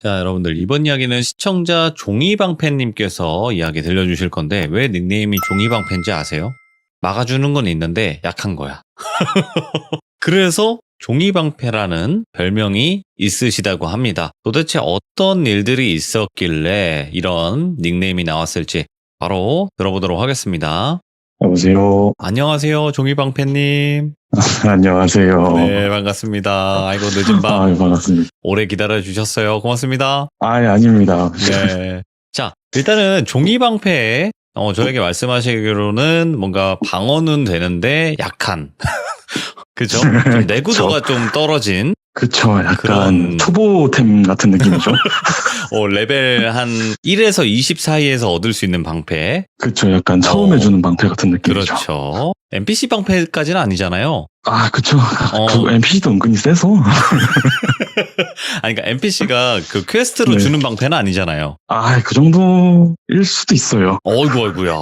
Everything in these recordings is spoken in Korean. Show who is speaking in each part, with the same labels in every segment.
Speaker 1: 자, 여러분들 이번 이야기는 시청자 종이방패님께서 이야기 들려주실 건데 왜 닉네임이 종이방패인지 아세요? 막아주는 건 있는데 약한 거야. 그래서 종이방패라는 별명이 있으시다고 합니다. 도대체 어떤 일들이 있었길래 이런 닉네임이 나왔을지 바로 들어보도록 하겠습니다.
Speaker 2: 여보세요.
Speaker 1: 안녕하세요, 종이방패님.
Speaker 2: 안녕하세요.
Speaker 1: 네, 반갑습니다. 아이고, 늦은 밤
Speaker 2: 반갑습니다.
Speaker 1: 오래 기다려주셨어요. 고맙습니다.
Speaker 2: 아닙니다.
Speaker 1: 네. 자, 일단은 종이방패, 저에게 말씀하시기로는 뭔가 방어는 되는데 약한. 그죠? 좀 내구도가 좀 떨어진.
Speaker 2: 그쵸. 약간
Speaker 1: 그런-
Speaker 2: 투보템 같은 느낌이죠.
Speaker 1: 레벨 한 1에서 20 사이에서 얻을 수 있는 방패.
Speaker 2: 그쵸. 약간 처음 해주는 방패 같은 느낌이죠.
Speaker 1: 그렇죠. NPC 방패까지는 아니잖아요.
Speaker 2: 그쵸.
Speaker 1: 어.
Speaker 2: 그 NPC도 은근히 세서.
Speaker 1: 아니, 그러니까 NPC가 그 퀘스트로
Speaker 2: 네.
Speaker 1: 주는 방패는 아니잖아요.
Speaker 2: 그 정도일 수도 있어요.
Speaker 1: 어이구야.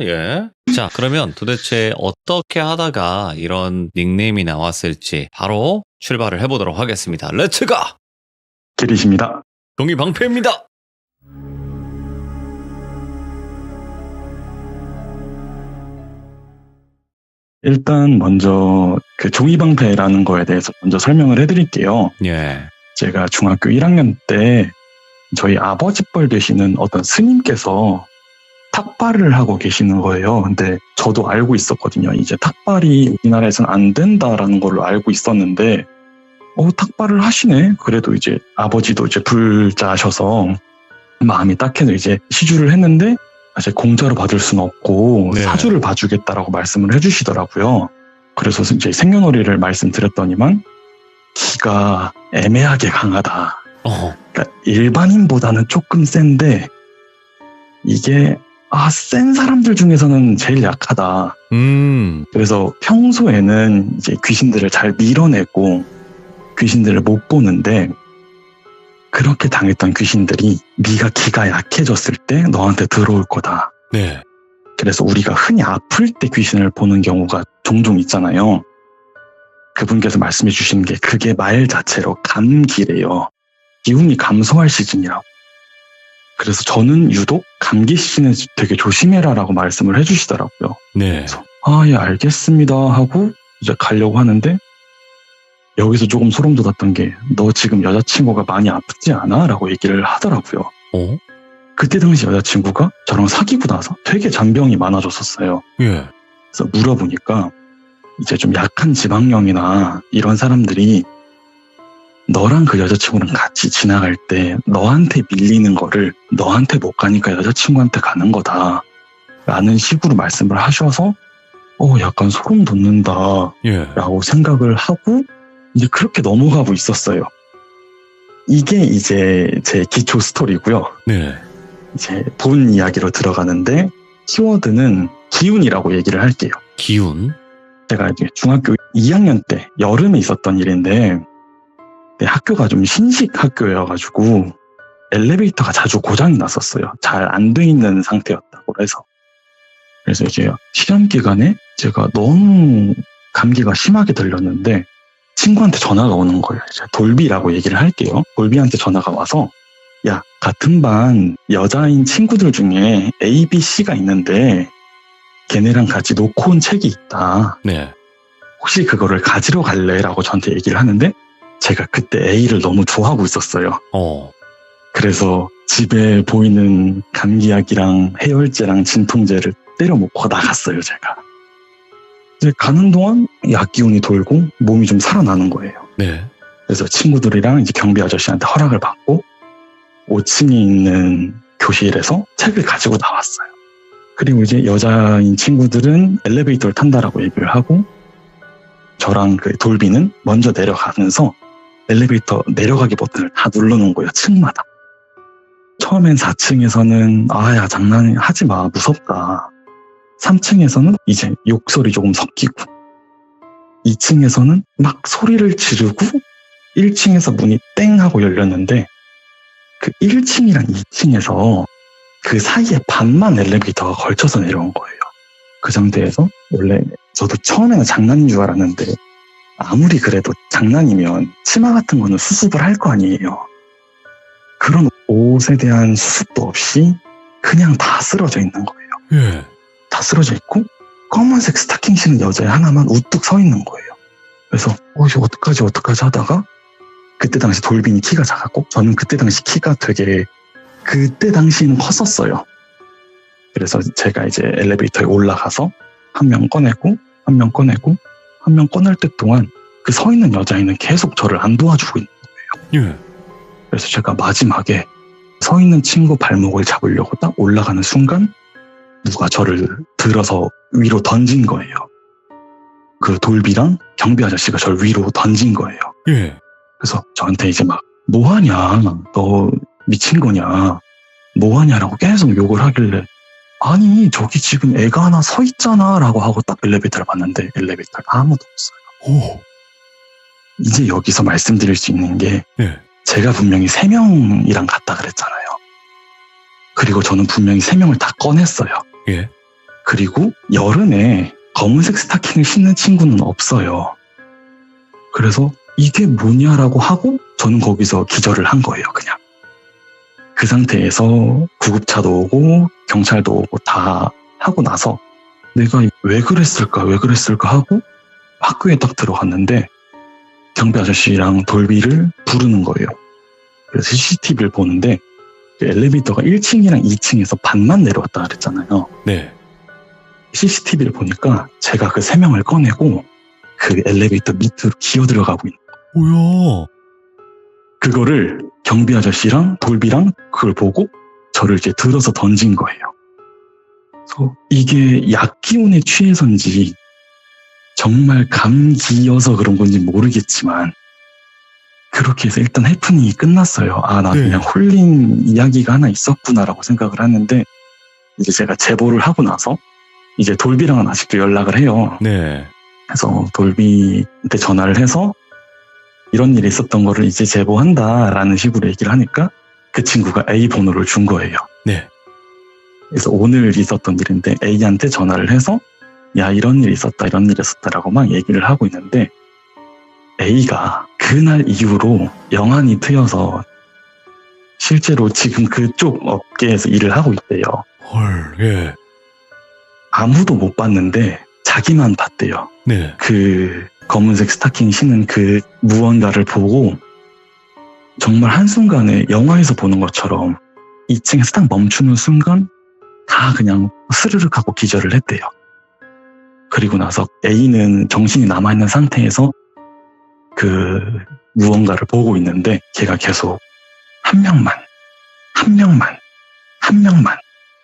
Speaker 1: 예. 자, 그러면 도대체 어떻게 하다가 이런 닉네임이 나왔을지 바로 출발을 해보도록 하겠습니다. 렛츠고!
Speaker 2: 길이십니다.
Speaker 1: 종이 방패입니다.
Speaker 2: 일단 먼저 그 종이방패라는 거에 대해서 먼저 설명을 해드릴게요.
Speaker 1: 예.
Speaker 2: 제가 중학교 1학년 때 저희 아버지 뻘 되시는 어떤 스님께서 탁발을 하고 계시는 거예요. 근데 저도 알고 있었거든요. 이제 탁발이 우리나라에서는 안 된다라는 걸로 알고 있었는데, 탁발을 하시네? 그래도 이제 아버지도 이제 불자셔서 마음이 딱해서 이제 시주를 했는데, 이제 공짜로 받을 수는 없고
Speaker 1: 네.
Speaker 2: 사주를 봐주겠다라고 말씀을 해주시더라고요. 그래서 이제 생년월일을 말씀드렸더니만 기가 애매하게 강하다. 그러니까 일반인보다는 조금 센데 이게 센 사람들 중에서는 제일 약하다. 그래서 평소에는 이제 귀신들을 잘 밀어내고 귀신들을 못 보는데 그렇게 당했던 귀신들이 네가 기가 약해졌을 때 너한테 들어올 거다.
Speaker 1: 네.
Speaker 2: 그래서 우리가 흔히 아플 때 귀신을 보는 경우가 종종 있잖아요. 그분께서 말씀해 주시는 게 그게 말 자체로 감기래요. 기운이 감소할 시즌이라고. 그래서 저는 유독 감기 시즌에 되게 조심해라라고 말씀을 해주시더라고요.
Speaker 1: 네.
Speaker 2: 그래서 예, 알겠습니다 하고 이제 가려고 하는데 여기서 조금 소름 돋았던 게 너 지금 여자친구가 많이 아프지 않아? 라고 얘기를 하더라고요. 그때 당시 여자친구가 저랑 사귀고 나서 되게 잔병이 많아졌었어요.
Speaker 1: 예.
Speaker 2: 그래서 물어보니까 이제 좀 약한 지방령이나 이런 사람들이 너랑 그 여자친구랑 같이 지나갈 때 너한테 밀리는 거를 너한테 못 가니까 여자친구한테 가는 거다 라는 식으로 말씀을 하셔서 약간 소름 돋는다
Speaker 1: 예.
Speaker 2: 라고 생각을 하고 이제 그렇게 넘어가고 있었어요. 이게 이제 제 기초 스토리고요.
Speaker 1: 네.
Speaker 2: 이제 본 이야기로 들어가는데 키워드는 기운이라고 얘기를 할게요.
Speaker 1: 기운.
Speaker 2: 제가 이제 중학교 2학년 때 여름에 있었던 일인데 학교가 좀 신식 학교여가지고 엘리베이터가 자주 고장이 났었어요. 잘 안 돼 있는 상태였다고 해서. 그래서 이제 시험 기간에 제가 너무 감기가 심하게 들렸는데 친구한테 전화가 오는 거예요. 이제 돌비라고 얘기를 할게요. 돌비한테 전화가 와서 야, 같은 반 여자인 친구들 중에 A, B, C가 있는데 걔네랑 같이 놓고 온 책이 있다.
Speaker 1: 네. 혹시
Speaker 2: 그거를 가지러 갈래? 라고 저한테 얘기를 하는데 제가 그때 A를 너무 좋아하고 있었어요. 그래서 집에 보이는 감기약이랑 해열제랑 진통제를 때려 먹고 나갔어요, 제가. 이제 가는 동안 약 기운이 돌고 몸이 좀 살아나는 거예요.
Speaker 1: 네.
Speaker 2: 그래서 친구들이랑 이제 경비 아저씨한테 허락을 받고 5층에 있는 교실에서 책을 가지고 나왔어요. 그리고 이제 여자인 친구들은 엘리베이터를 탄다라고 얘기를 하고 저랑 그 돌비는 먼저 내려가면서 엘리베이터 내려가기 버튼을 다 눌러놓은 거예요. 층마다. 처음엔 4층에서는 야 장난하지 마 무섭다. 3층에서는 이제 욕설이 조금 섞이고 2층에서는 막 소리를 지르고 1층에서 문이 땡 하고 열렸는데 그 1층이랑 2층에서 그 사이에 반만 엘리베이터가 걸쳐서 내려온 거예요. 그 상태에서 원래 저도 처음에는 장난인 줄 알았는데 아무리 그래도 장난이면 치마 같은 거는 수습을 할 거 아니에요. 그런 옷에 대한 수습도 없이 그냥 다 쓰러져 있는 거예요.
Speaker 1: 예.
Speaker 2: 다 쓰러져 있고 검은색 스타킹 신은 여자 하나만 우뚝 서 있는 거예요. 그래서 이거 어떡하지 하다가 그때 당시 돌빈이 키가 작았고 저는 그때 당시 키가 되게 그때 당시는 컸었어요. 그래서 제가 이제 엘리베이터에 올라가서 한 명 꺼내고 한 명 꺼내고 한 명 꺼낼 때 동안 그 서 있는 여자애는 계속 저를 안 도와주고 있는 거예요.
Speaker 1: 예.
Speaker 2: 그래서 제가 마지막에 서 있는 친구 발목을 잡으려고 딱 올라가는 순간 누가 저를 들어서 위로 던진 거예요. 그 돌비랑 경비 아저씨가 저를 위로 던진 거예요.
Speaker 1: 예.
Speaker 2: 그래서 저한테 이제 막 뭐하냐, 너 미친 거냐, 뭐하냐라고 계속 욕을 하길래 아니 저기 지금 애가 하나 서 있잖아 라고 하고 딱 엘리베이터를 봤는데 엘리베이터에 아무도 없어요.
Speaker 1: 오.
Speaker 2: 이제 여기서 말씀드릴 수 있는 게
Speaker 1: 예.
Speaker 2: 제가 분명히 3명이랑 갔다 그랬잖아요. 그리고 저는 분명히 3명을 다 꺼냈어요.
Speaker 1: 예.
Speaker 2: 그리고 여름에 검은색 스타킹을 신는 친구는 없어요. 그래서 이게 뭐냐라고 하고 저는 거기서 기절을 한 거예요, 그냥. 그 상태에서 구급차도 오고 경찰도 오고 다 하고 나서 내가 왜 그랬을까 하고 학교에 딱 들어갔는데 경비 아저씨랑 돌비를 부르는 거예요. 그래서 CCTV를 보는데 엘리베이터가 1층이랑 2층에서 반만 내려왔다 그랬잖아요.
Speaker 1: 네.
Speaker 2: CCTV를 보니까 제가 그 3명을 꺼내고 그 엘리베이터 밑으로 기어 들어가고 있는
Speaker 1: 뭐야?
Speaker 2: 그거를 경비 아저씨랑 돌비랑 그걸 보고 저를 이제 들어서 던진 거예요. 그래서 이게 약 기운에 취해서인지 정말 감기여서 그런 건지 모르겠지만 그렇게 해서 일단 해프닝이 끝났어요. 아, 나 그냥 홀린 이야기가 하나 있었구나라고 생각을 하는데 이제 제가 제보를 하고 나서 이제 돌비랑은 아직도 연락을 해요.
Speaker 1: 네.
Speaker 2: 그래서 돌비한테 전화를 해서 이런 일이 있었던 거를 이제 제보한다라는 식으로 얘기를 하니까 그 친구가 A 번호를 준 거예요.
Speaker 1: 네.
Speaker 2: 그래서 오늘 있었던 일인데 A한테 전화를 해서 야, 이런 일이 있었다라고 막 얘기를 하고 있는데 A가 그날 이후로 영안이 트여서 실제로 지금 그쪽 업계에서 일을 하고 있대요.
Speaker 1: 헐, 예.
Speaker 2: 아무도 못 봤는데 자기만 봤대요.
Speaker 1: 네.
Speaker 2: 그 검은색 스타킹 신은 그 무언가를 보고 정말 한순간에 영화에서 보는 것처럼 2층에서 딱 멈추는 순간 다 그냥 스르륵 하고 기절을 했대요. 그리고 나서 A는 정신이 남아있는 상태에서 그 무언가를 보고 있는데 걔가 계속 한 명만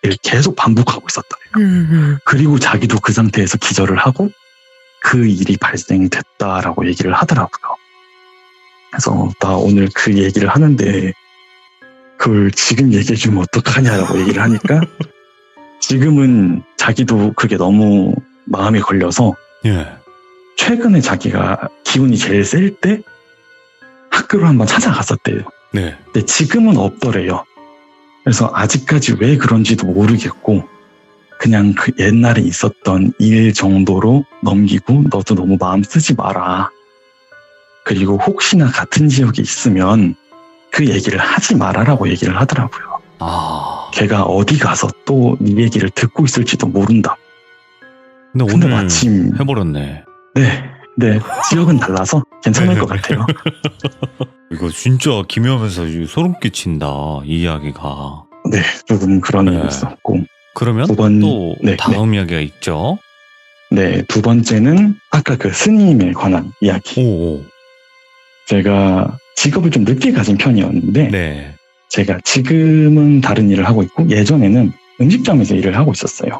Speaker 2: 이렇게 계속 반복하고 있었더래요. 그리고 자기도 그 상태에서 기절을 하고 그 일이 발생됐다라고 얘기를 하더라고요. 그래서 나 오늘 그 얘기를 하는데 그걸 지금 얘기해주면 어떡하냐라고 얘기를 하니까 지금은 자기도 그게 너무 마음에 걸려서
Speaker 1: 예.
Speaker 2: 최근에 자기가 기운이 제일 셀 때 학교를 한번 찾아갔었대요.
Speaker 1: 네.
Speaker 2: 근데 지금은 없더래요. 그래서 아직까지 왜 그런지도 모르겠고 그냥 그 옛날에 있었던 일 정도로 넘기고 너도 너무 마음 쓰지 마라. 그리고 혹시나 같은 지역에 있으면 그 얘기를 하지 말아라고 얘기를 하더라고요.
Speaker 1: 아.
Speaker 2: 걔가 어디 가서 또 네 얘기를 듣고 있을지도 모른다.
Speaker 1: 근데
Speaker 2: 근데
Speaker 1: 오늘
Speaker 2: 마침
Speaker 1: 해버렸네.
Speaker 2: 네, 지역은 달라서 괜찮을 것 같아요.
Speaker 1: 이거 진짜 기묘하면서 소름 끼친다, 이 이야기가.
Speaker 2: 네, 조금 그런
Speaker 1: 네.
Speaker 2: 일이 있었고.
Speaker 1: 그러면
Speaker 2: 두 번,
Speaker 1: 또
Speaker 2: 네,
Speaker 1: 다음 이야기가 있죠.
Speaker 2: 네, 두 번째는 아까 그 스님에 관한 이야기.
Speaker 1: 오.
Speaker 2: 제가 직업을 좀 늦게 가진 편이었는데
Speaker 1: 네.
Speaker 2: 제가 지금은 다른 일을 하고 있고 예전에는 음식점에서 일을 하고 있었어요.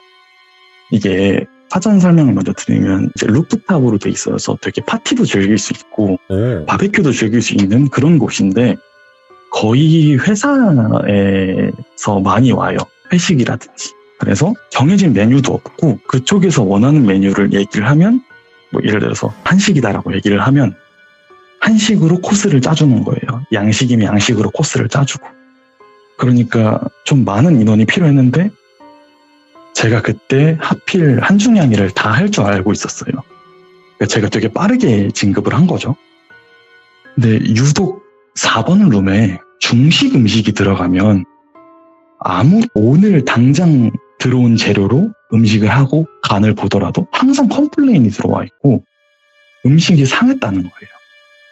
Speaker 2: 이게 사전 설명을 먼저 드리면 이제 루프탑으로 돼 있어서 되게 파티도 즐길 수 있고
Speaker 1: 오.
Speaker 2: 바베큐도 즐길 수 있는 그런 곳인데 거의 회사에서 많이 와요. 회식이라든지. 그래서 정해진 메뉴도 없고 그쪽에서 원하는 메뉴를 얘기를 하면 뭐 예를 들어서 한식이다라고 얘기를 하면 한식으로 코스를 짜주는 거예요. 양식이면 양식으로 코스를 짜주고. 그러니까 좀 많은 인원이 필요했는데 제가 그때 하필 한중양이를 다 할 줄 알고 있었어요. 그러니까 제가 되게 빠르게 진급을 한 거죠. 근데 유독 4번 룸에 중식 음식이 들어가면 오늘 당장 들어온 재료로 음식을 하고 간을 보더라도 항상 컴플레인이 들어와 있고 음식이 상했다는 거예요.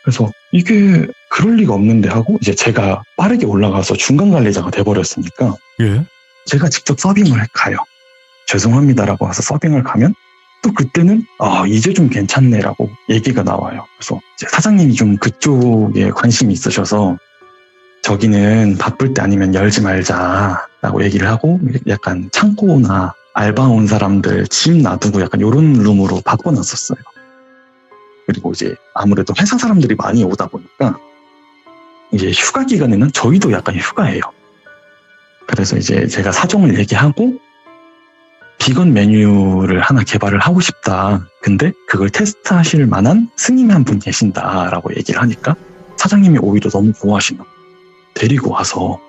Speaker 2: 그래서 이게 그럴 리가 없는데 하고 이제 제가 빠르게 올라가서 중간 관리자가 돼버렸으니까
Speaker 1: 예.
Speaker 2: 제가 직접 서빙을 가요. 죄송합니다라고 와서 서빙을 가면 또 그때는 이제 좀 괜찮네라고 얘기가 나와요. 그래서 이제 사장님이 좀 그쪽에 관심이 있으셔서 저기는 바쁠 때 아니면 열지 말자라고 얘기를 하고 약간 창고나 알바 온 사람들 짐 놔두고 약간 이런 룸으로 바꿔놨었어요. 그리고 이제 아무래도 회사 사람들이 많이 오다 보니까 이제 휴가 기간에는 저희도 약간 휴가예요. 그래서 이제 제가 사정을 얘기하고 비건 메뉴를 하나 개발을 하고 싶다. 근데 그걸 테스트하실 만한 스님이 한 분 계신다라고 얘기를 하니까 사장님이 오히려 너무 좋아하시는 거예요. 데리고 와서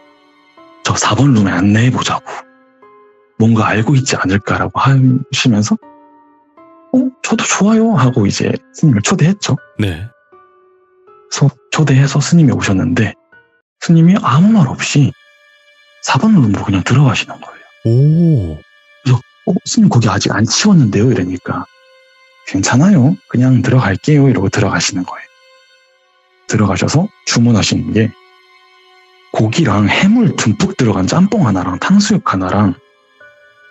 Speaker 2: 저 4번 룸에 안내해보자고. 뭔가 알고 있지 않을까라고 하시면서 저도 좋아요 하고 이제 스님을 초대했죠.
Speaker 1: 네.
Speaker 2: 그래서 초대해서 스님이 오셨는데 스님이 아무 말 없이 4번 룸으로 그냥 들어가시는 거예요.
Speaker 1: 오.
Speaker 2: 그래서 스님 거기 아직 안 치웠는데요 이러니까 괜찮아요 그냥 들어갈게요 이러고 들어가시는 거예요. 들어가셔서 주문하시는 게 고기랑 해물 듬뿍 들어간 짬뽕 하나랑 탕수육 하나랑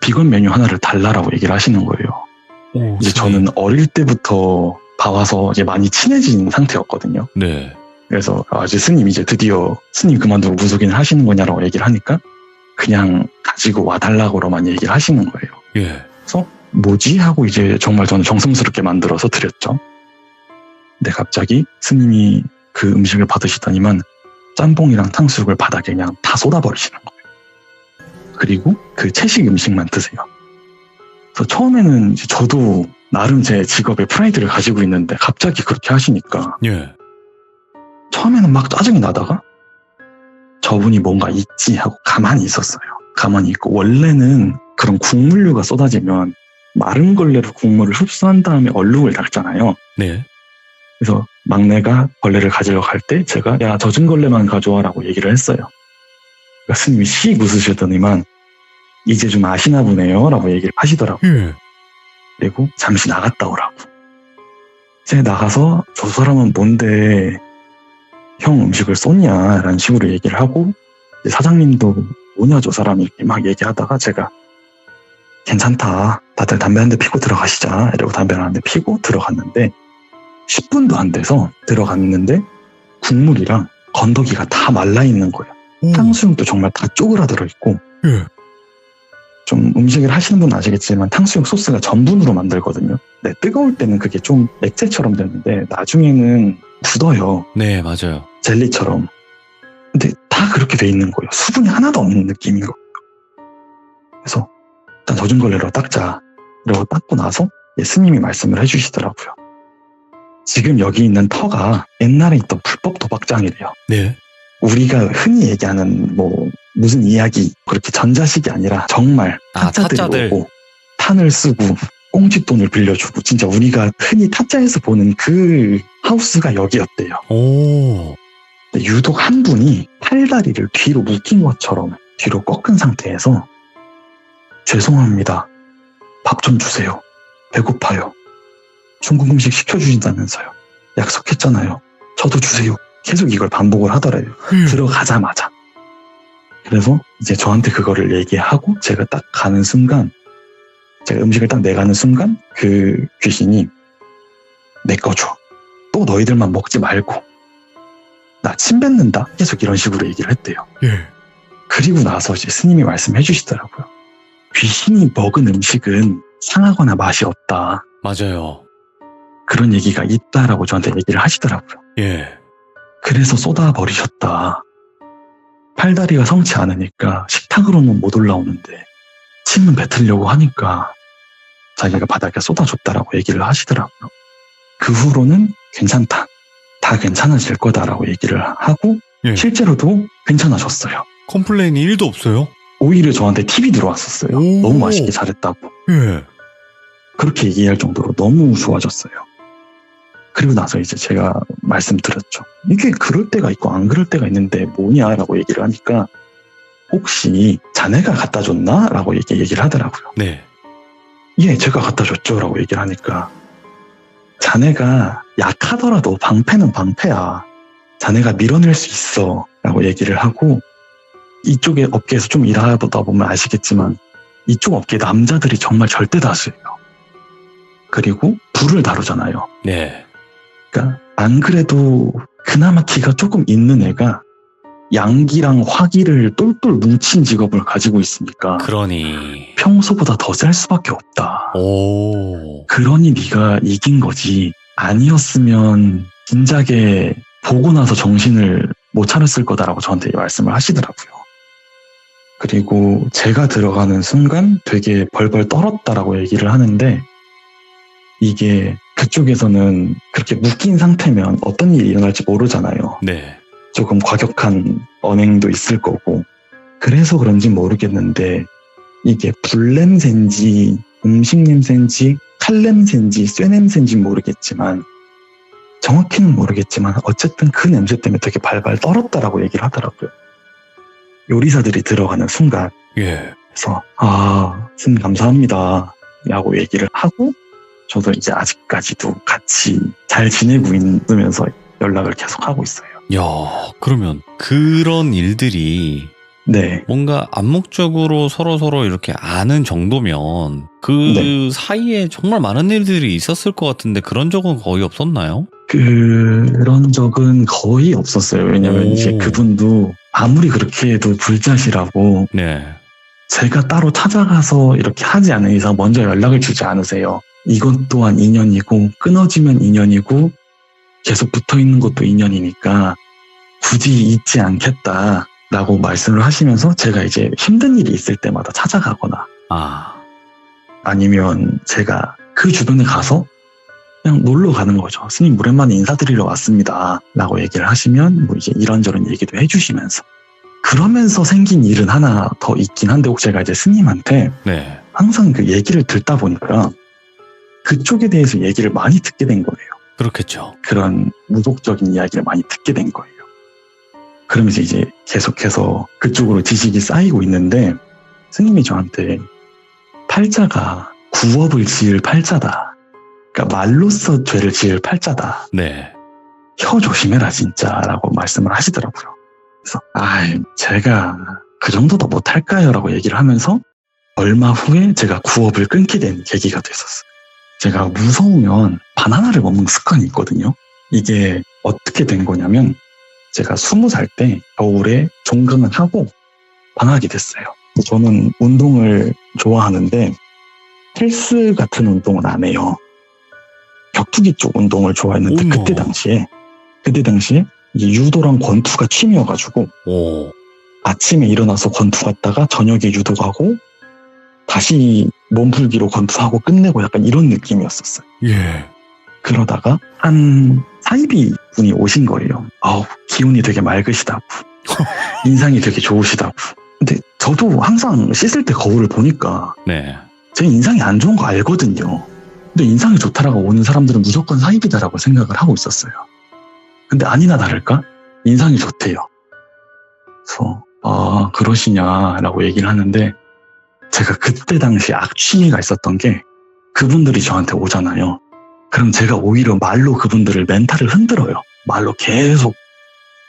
Speaker 2: 비건 메뉴 하나를 달라라고 얘기를 하시는 거예요.
Speaker 1: 오,
Speaker 2: 이제 저는 어릴 때부터 봐와서 이제 많이 친해진 상태였거든요.
Speaker 1: 네.
Speaker 2: 그래서 이제 스님 이제 드디어 스님 그만두고 무속인을 하시는 거냐라고 얘기를 하니까 그냥 가지고 와달라고로만 얘기를 하시는 거예요.
Speaker 1: 예.
Speaker 2: 그래서 뭐지? 하고 이제 정말 저는 정성스럽게 만들어서 드렸죠. 근데 갑자기 스님이 그 음식을 받으시더니만 짬뽕이랑 탕수육을 바닥에 그냥 다 쏟아버리시는 거예요. 그리고 그 채식 음식만 드세요. 그래서 처음에는 이제 저도 나름 제 직업에 프라이드를 가지고 있는데 갑자기 그렇게 하시니까
Speaker 1: 예.
Speaker 2: 처음에는 막 짜증이 나다가 저분이 뭔가 있지 하고 가만히 있었어요. 가만히 있고 원래는 그런 국물류가 쏟아지면 마른 걸레로 국물을 흡수한 다음에 얼룩을 닦잖아요.
Speaker 1: 네.
Speaker 2: 그래서 막내가 걸레를 가지러 갈 때 제가 야 젖은 걸레만 가져와라고 얘기를 했어요. 그러니까 스님이 씩 웃으시더니만 이제 좀 아시나 보네요 라고 얘기를 하시더라고요.
Speaker 1: 예.
Speaker 2: 그리고 잠시 나갔다 오라고. 이제 나가서 저 사람은 뭔데 형 음식을 쏟냐 라는 식으로 얘기를 하고 사장님도 뭐냐 저 사람 이렇게 막 얘기하다가 제가 괜찮다 다들 담배 한 대 피고 들어가시자 이러고 담배를 한 대 피고 들어갔는데 10분도 안 돼서 들어갔는데 국물이랑 건더기가 다 말라있는 거예요.
Speaker 1: 오.
Speaker 2: 탕수육도 정말 다 쪼그라들어 있고
Speaker 1: 예.
Speaker 2: 좀 음식을 하시는 분은 아시겠지만 탕수육 소스가 전분으로 만들거든요. 네, 뜨거울 때는 그게 좀 액체처럼 되는데 나중에는 굳어요.
Speaker 1: 네, 맞아요.
Speaker 2: 젤리처럼. 근데 다 그렇게 돼 있는 거예요. 수분이 하나도 없는 느낌인 거예요. 그래서 일단 젖은 걸레로 닦자. 이러고 닦고 나서 스님이 말씀을 해주시더라고요. 지금 여기 있는 터가 옛날에 있던 불법 도박장이래요.
Speaker 1: 네. 우리가
Speaker 2: 우리가 흔히 얘기하는 무슨 이야기 그렇게 전자식이 아니라 정말 타짜들이
Speaker 1: 타짜들.
Speaker 2: 오고 탄을 쓰고 꽁짓돈을 빌려주고 진짜 우리가 흔히 타짜에서 보는 그 하우스가 여기였대요.
Speaker 1: 오.
Speaker 2: 근데 유독 한 분이 팔다리를 뒤로 묶인 것처럼 뒤로 꺾은 상태에서 죄송합니다. 밥 좀 주세요. 배고파요. 중국 음식 시켜주신다면서요. 약속했잖아요. 저도 주세요. 계속 이걸 반복을 하더래요. 들어가자마자. 그래서 이제 저한테 그거를 얘기하고 제가 딱 가는 순간 제가 음식을 딱 내가는 순간 그 귀신이 내 거 줘. 또 너희들만 먹지 말고 나 침 뱉는다. 계속 이런 식으로 얘기를 했대요.
Speaker 1: 예.
Speaker 2: 그리고 나서 이제 스님이 말씀해 주시더라고요. 귀신이 먹은 음식은 상하거나 맛이 없다.
Speaker 1: 맞아요.
Speaker 2: 그런 얘기가 있다라고 저한테 얘기를 하시더라고요.
Speaker 1: 예.
Speaker 2: 그래서 쏟아버리셨다. 팔다리가 성치 않으니까 식탁으로는 못 올라오는데 침은 뱉으려고 하니까 자기가 바닥에 쏟아줬다라고 얘기를 하시더라고요. 그 후로는 괜찮다. 다 괜찮아질 거다라고 얘기를 하고
Speaker 1: 예.
Speaker 2: 실제로도 괜찮아졌어요.
Speaker 1: 컴플레인이 1도 없어요?
Speaker 2: 오히려 저한테 팁이 들어왔었어요.
Speaker 1: 오.
Speaker 2: 너무 맛있게 잘했다고.
Speaker 1: 예.
Speaker 2: 그렇게 얘기할 정도로 너무 좋아졌어요. 그리고 나서 이제 제가 말씀드렸죠. 이게 그럴 때가 있고 안 그럴 때가 있는데 뭐냐라고 얘기를 하니까 혹시 자네가 갖다 줬나? 라고 얘기를 하더라고요.
Speaker 1: 네.
Speaker 2: 예, 제가 갖다 줬죠. 라고 얘기를 하니까 자네가 약하더라도 방패는 방패야. 자네가 밀어낼 수 있어. 라고 얘기를 하고 이쪽에 업계에서 좀 일하다 보면 아시겠지만 이쪽 업계 남자들이 정말 절대 다수예요. 그리고 불을 다루잖아요.
Speaker 1: 네.
Speaker 2: 그러니까 안 그래도 그나마 기가 조금 있는 애가 양기랑 화기를 똘똘 뭉친 직업을 가지고 있으니까
Speaker 1: 그러니.
Speaker 2: 평소보다 더 셀 수밖에 없다.
Speaker 1: 오.
Speaker 2: 그러니 네가 이긴 거지. 아니었으면 진작에 보고 나서 정신을 못 차렸을 거다라고 저한테 말씀을 하시더라고요. 그리고 제가 들어가는 순간 되게 벌벌 떨었다라고 얘기를 하는데 이게 그쪽에서는 그렇게 묶인 상태면 어떤 일이 일어날지 모르잖아요.
Speaker 1: 네.
Speaker 2: 조금 과격한 언행도 있을 거고 그래서 그런지 모르겠는데 이게 불냄새인지 음식 냄새인지 칼 냄새인지 쇠 냄새인지 모르겠지만 정확히는 모르겠지만 어쨌든 그 냄새 때문에 되게 발발 떨었다라고 얘기를 하더라고요. 요리사들이 들어가는 순간
Speaker 1: 예.
Speaker 2: 그래서 스님 감사합니다 라고 얘기를 하고 저도 이제 아직까지도 같이 잘 지내고 있으면서 연락을 계속 하고 있어요.
Speaker 1: 야, 그러면 그런 일들이
Speaker 2: 네.
Speaker 1: 뭔가 암묵적으로 서로 이렇게 아는 정도면 그
Speaker 2: 네.
Speaker 1: 사이에 정말 많은 일들이 있었을 것 같은데 그런 적은 거의 없었나요?
Speaker 2: 그런 적은 거의 없었어요. 왜냐면
Speaker 1: 오.
Speaker 2: 이제 그분도 아무리 그렇게 해도 불자시라고
Speaker 1: 네.
Speaker 2: 제가 따로 찾아가서 이렇게 하지 않은 이상 먼저 연락을 주지 않으세요. 이것 또한 인연이고 끊어지면 인연이고 계속 붙어있는 것도 인연이니까 굳이 잊지 않겠다라고 말씀을 하시면서 제가 이제 힘든 일이 있을 때마다 찾아가거나 아니면 제가 그 주변에 가서 그냥 놀러 가는 거죠. 스님 오랜만에 인사드리러 왔습니다 라고 얘기를 하시면 뭐 이제 이런저런 얘기도 해주시면서 그러면서 생긴 일은 하나 더 있긴 한데 혹시 제가 이제 스님한테
Speaker 1: 네.
Speaker 2: 항상 그 얘기를 듣다 보니까 그쪽에 대해서 얘기를 많이 듣게 된 거예요.
Speaker 1: 그렇겠죠.
Speaker 2: 그런 무속적인 이야기를 많이 듣게 된 거예요. 그러면서 이제 계속해서 그쪽으로 지식이 쌓이고 있는데 스님이 저한테 팔자가 구업을 지을 팔자다. 그러니까 말로써 죄를 지을 팔자다.
Speaker 1: 네.
Speaker 2: 혀 조심해라 진짜라고 말씀을 하시더라고요. 그래서 제가 그 정도도 못할까요? 라고 얘기를 하면서 얼마 후에 제가 구업을 끊게 된 계기가 됐었어요. 제가 무서우면 바나나를 먹는 습관이 있거든요. 이게 어떻게 된 거냐면 제가 20살 때 겨울에 종강을 하고 방학이 됐어요. 저는 운동을 좋아하는데 헬스 같은 운동은 안 해요. 격투기 쪽 운동을 좋아했는데
Speaker 1: 어머.
Speaker 2: 그때 당시에 이제 유도랑 권투가 취미여가지고
Speaker 1: 오.
Speaker 2: 아침에 일어나서 권투 갔다가 저녁에 유도 가고 다시 몸풀기로 권투하고 끝내고 약간 이런 느낌이었었어요.
Speaker 1: 예.
Speaker 2: 그러다가 한 사이비 분이 오신 거예요. 기운이 되게 맑으시다고. 인상이 되게 좋으시다고. 근데 저도 항상 씻을 때 거울을 보니까
Speaker 1: 네.
Speaker 2: 제 인상이 안 좋은 거 알거든요. 근데 인상이 좋다라고 오는 사람들은 무조건 사이비다라고 생각을 하고 있었어요. 근데 아니나 다를까? 인상이 좋대요. 그래서 그러시냐라고 얘기를 하는데 제가 그때 당시 악취미가 있었던 게 그분들이 저한테 오잖아요. 그럼 제가 오히려 말로 그분들을 멘탈을 흔들어요. 말로 계속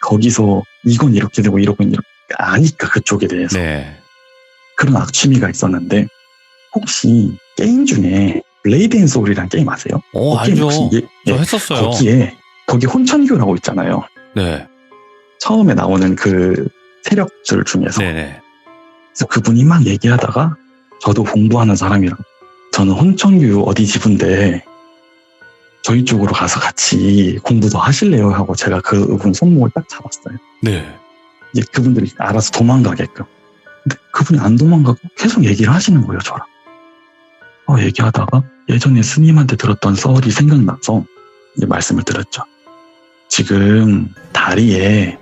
Speaker 2: 거기서 이건 이렇게 되고 이건 이렇게 아니까 그쪽에 대해서.
Speaker 1: 네.
Speaker 2: 그런 악취미가 있었는데 혹시 게임 중에 블레이드 앤 소울이라는 게임 아세요?
Speaker 1: 알죠. 저 했었어요.
Speaker 2: 거기 혼천교라고 있잖아요.
Speaker 1: 네.
Speaker 2: 처음에 나오는 그 세력들 중에서.
Speaker 1: 네네.
Speaker 2: 그래서 그분이 막 얘기하다가 저도 공부하는 사람이라 저는 혼천교 어디 지부인데 저희 쪽으로 가서 같이 공부도 하실래요? 하고 제가 그분 손목을 딱 잡았어요.
Speaker 1: 네.
Speaker 2: 이제 그분들이 알아서 도망가게끔. 근데 그분이 안 도망가고 계속 얘기를 하시는 거예요, 저랑. 얘기하다가 예전에 스님한테 들었던 썰이 생각나서 이제 말씀을 드렸죠. 지금 다리에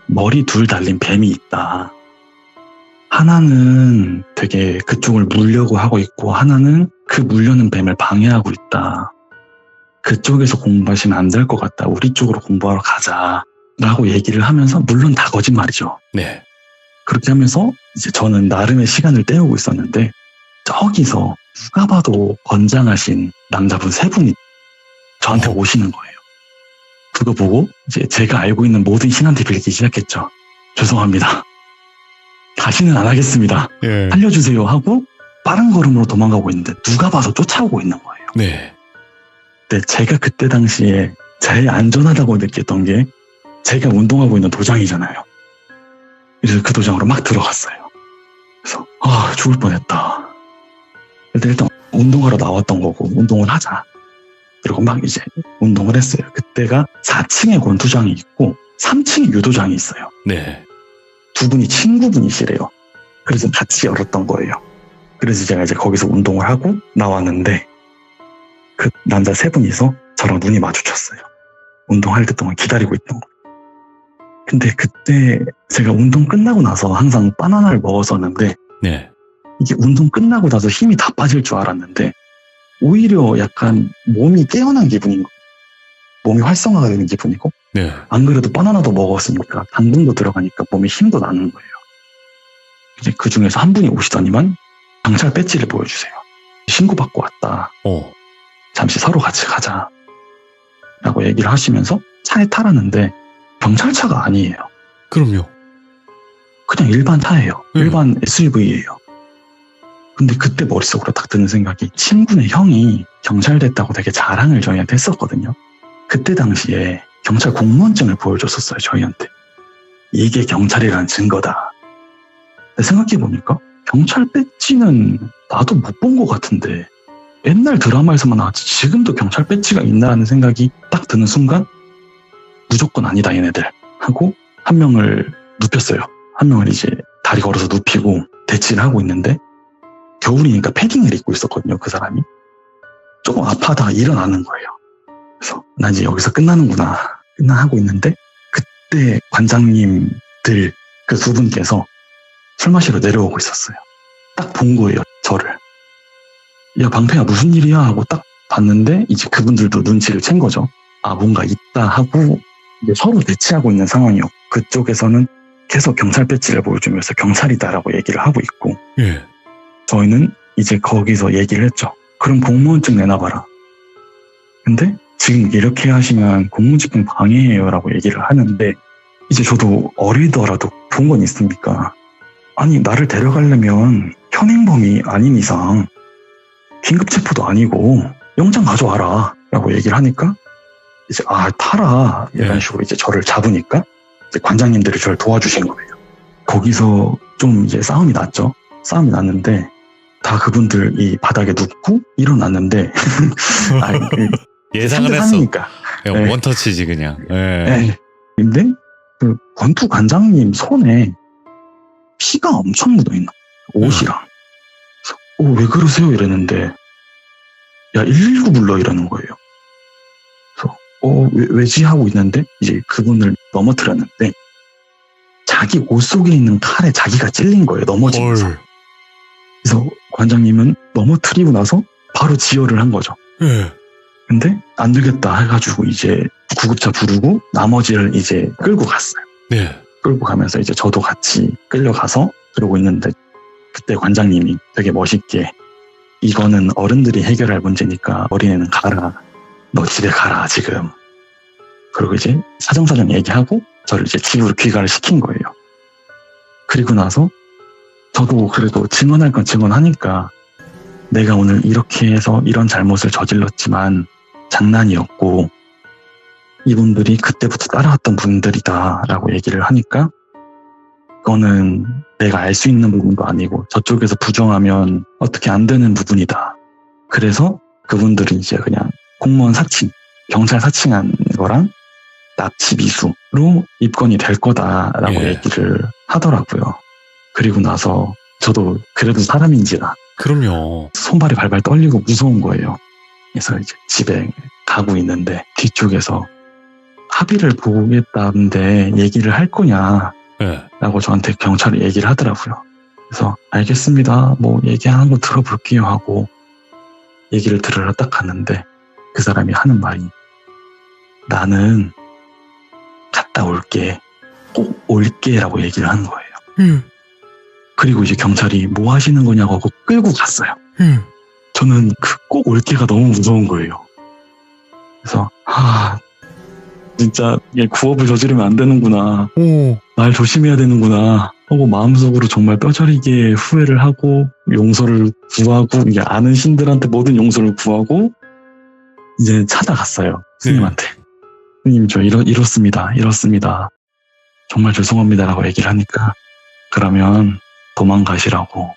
Speaker 2: 머리 둘 달린 뱀이 있다. 하나는 되게 그쪽을 물려고 하고 있고 하나는 그 물려는 뱀을 방해하고 있다. 그쪽에서 공부하시면 안 될 것 같다. 우리 쪽으로 공부하러 가자. 라고 얘기를 하면서, 물론 다 거짓말이죠.
Speaker 1: 네.
Speaker 2: 그렇게 하면서 이제 저는 나름의 시간을 때우고 있었는데, 저기서 누가 봐도 건장하신 남자분 3분이 저한테 오시는 거예요. 그거 보고 이제 제가 알고 있는 모든 신한테 빌리기 시작했죠. 죄송합니다. 다시는 안 하겠습니다.
Speaker 1: 예.
Speaker 2: 살려주세요 하고 빠른 걸음으로 도망가고 있는데 누가 봐도 쫓아오고 있는 거예요.
Speaker 1: 네.
Speaker 2: 근데 제가 그때 당시에 제일 안전하다고 느꼈던 게 제가 운동하고 있는 도장이잖아요. 그래서 그 도장으로 막 들어갔어요. 그래서 죽을 뻔했다. 일단 운동하러 나왔던 거고 운동을 하자. 그리고 막 이제 운동을 했어요. 그때가 4층에 권투장이 있고 3층에 유도장이 있어요.
Speaker 1: 네.
Speaker 2: 두 분이 친구분이시래요. 그래서 같이 열었던 거예요. 그래서 제가 이제 거기서 운동을 하고 나왔는데 그 남자 3분이서 저랑 눈이 마주쳤어요. 운동할 때 동안 기다리고 있던 거. 근데 그때 제가 운동 끝나고 나서 항상 바나나를 먹었었는데
Speaker 1: 네.
Speaker 2: 이게 운동 끝나고 나서 힘이 다 빠질 줄 알았는데 오히려 약간 몸이 깨어난 기분인 거예요. 몸이 활성화가 되는 기분이고
Speaker 1: 네.
Speaker 2: 안 그래도 바나나도 먹었으니까 당분도 들어가니까 몸에 힘도 나는 거예요. 이제 그 중에서 한 분이 오시더니만 경찰 배지를 보여주세요. 신고받고 왔다. 잠시 서로 같이 가자. 라고 얘기를 하시면서 차에 타라는데 경찰차가 아니에요.
Speaker 1: 그럼요.
Speaker 2: 그냥 일반 차예요. 일반 SUV예요. 근데 그때 머릿속으로 딱 드는 생각이 친구네 형이 경찰 됐다고 되게 자랑을 저희한테 했었거든요. 그때 당시에 경찰 공무원증을 보여줬었어요, 저희한테. 이게 경찰이라는 증거다. 근데 생각해보니까 경찰 배지는 나도 못 본 것 같은데 옛날 드라마에서만 나왔지 지금도 경찰 배지가 있나라는 생각이 딱 드는 순간 무조건 아니다 얘네들 하고 한 명을 눕혔어요. 한 명을 이제 다리 걸어서 눕히고 대치를 하고 있는데 겨울이니까 패딩을 입고 있었거든요. 그 사람이. 조금 아파하다가 일어나는 거예요. 그래서 나 이제 여기서 끝나는구나 하고 있는데 그때 관장님들 그 두 분께서 술 마시러 내려오고 있었어요. 딱 본 거예요. 저를. 야 방패야 무슨 일이야 하고 딱 봤는데 이제 그분들도 눈치를 챈 거죠. 아 뭔가 있다 하고 이제 서로 대치하고 있는 상황이었고 그쪽에서는 계속 경찰 배지를 보여주면서 경찰이다라고 얘기를 하고 있고
Speaker 1: 예.
Speaker 2: 저희는 이제 거기서 얘기를 했죠. 그럼 공무원증 내놔봐라. 근데 지금 이렇게 하시면 공무집행 방해예요라고 얘기를 하는데 이제 저도 어리더라도 본 건 있습니까? 아니 나를 데려가려면 현행범이 아닌 이상 긴급체포도 아니고 영장 가져와라 라고 얘기를 하니까 이제 타라 이런 식으로 이제 저를 잡으니까 이제 관장님들이 저를 도와주신 거예요. 거기서 좀 이제 싸움이 났죠. 싸움이 났는데 다 그분들 이 바닥에 눕고 일어났는데
Speaker 1: 예상을 했어.
Speaker 2: 상대방이니까.
Speaker 1: 그냥
Speaker 2: 네.
Speaker 1: 원터치지 그냥.
Speaker 2: 네. 근데 그 권투 관장님 손에 피가 엄청 묻어있는 옷이랑 그래서 왜 그러세요 이랬는데 야 119 불러 이러는 거예요. 그래서 왜지 하고 있는데 이제 그분을 넘어뜨렸는데 자기 옷 속에 있는 칼에 자기가 찔린 거예요. 넘어지면서. 그래서 관장님은 넘어뜨리고 나서 바로 지혈을 한 거죠. 근데 안 되겠다 해가지고 이제 구급차 부르고 나머지를 이제 끌고 갔어요.
Speaker 1: 네.
Speaker 2: 끌고 가면서 이제 저도 같이 끌려가서 그러고 있는데 그때 관장님이 되게 멋있게 이거는 어른들이 해결할 문제니까 어린애는 가라. 너 집에 가라 지금. 그리고 이제 사정사정 얘기하고 저를 이제 집으로 귀가를 시킨 거예요. 그리고 나서 저도 그래도 증언할 건 증언하니까 내가 오늘 이렇게 해서 이런 잘못을 저질렀지만 장난이었고 이분들이 그때부터 따라왔던 분들이다 라고 얘기를 하니까 그거는 내가 알 수 있는 부분도 아니고 저쪽에서 부정하면 어떻게 안 되는 부분이다. 그래서 그분들이 이제 그냥 공무원 사칭, 경찰 사칭한 거랑 납치 미수로 입건이 될 거다라고 얘기를 하더라고요. 그리고 나서 저도 그래도 사람인지라
Speaker 1: 그럼요.
Speaker 2: 손발이 발발 떨리고 무서운 거예요. 그래서 이제 집에 가고 있는데 뒤쪽에서 합의를 보겠다는데 얘기를 할 거냐 라고 저한테 경찰이 얘기를 하더라고요. 그래서 알겠습니다. 뭐 얘기하는 거 들어볼게요 하고 얘기를 들으러 딱 갔는데 그 사람이 하는 말이 나는 갔다 올게, 꼭 올게 라고 얘기를 하는 거예요. 그리고 이제 경찰이 뭐 하시는 거냐고 하고 끌고 갔어요. 저는 그 꼭 올게가 너무 무서운 거예요. 그래서 진짜 얘 구업을 저지르면 안 되는구나, 날 조심해야 되는구나 하고 마음속으로 정말 뼈저리게 후회를 하고 용서를 구하고, 이게 아는 신들한테 모든 용서를 구하고 이제 찾아갔어요. 스님한테. 스님, 저 이렇습니다. 정말 죄송합니다라고 얘기를 하니까, 그러면 도망가시라고.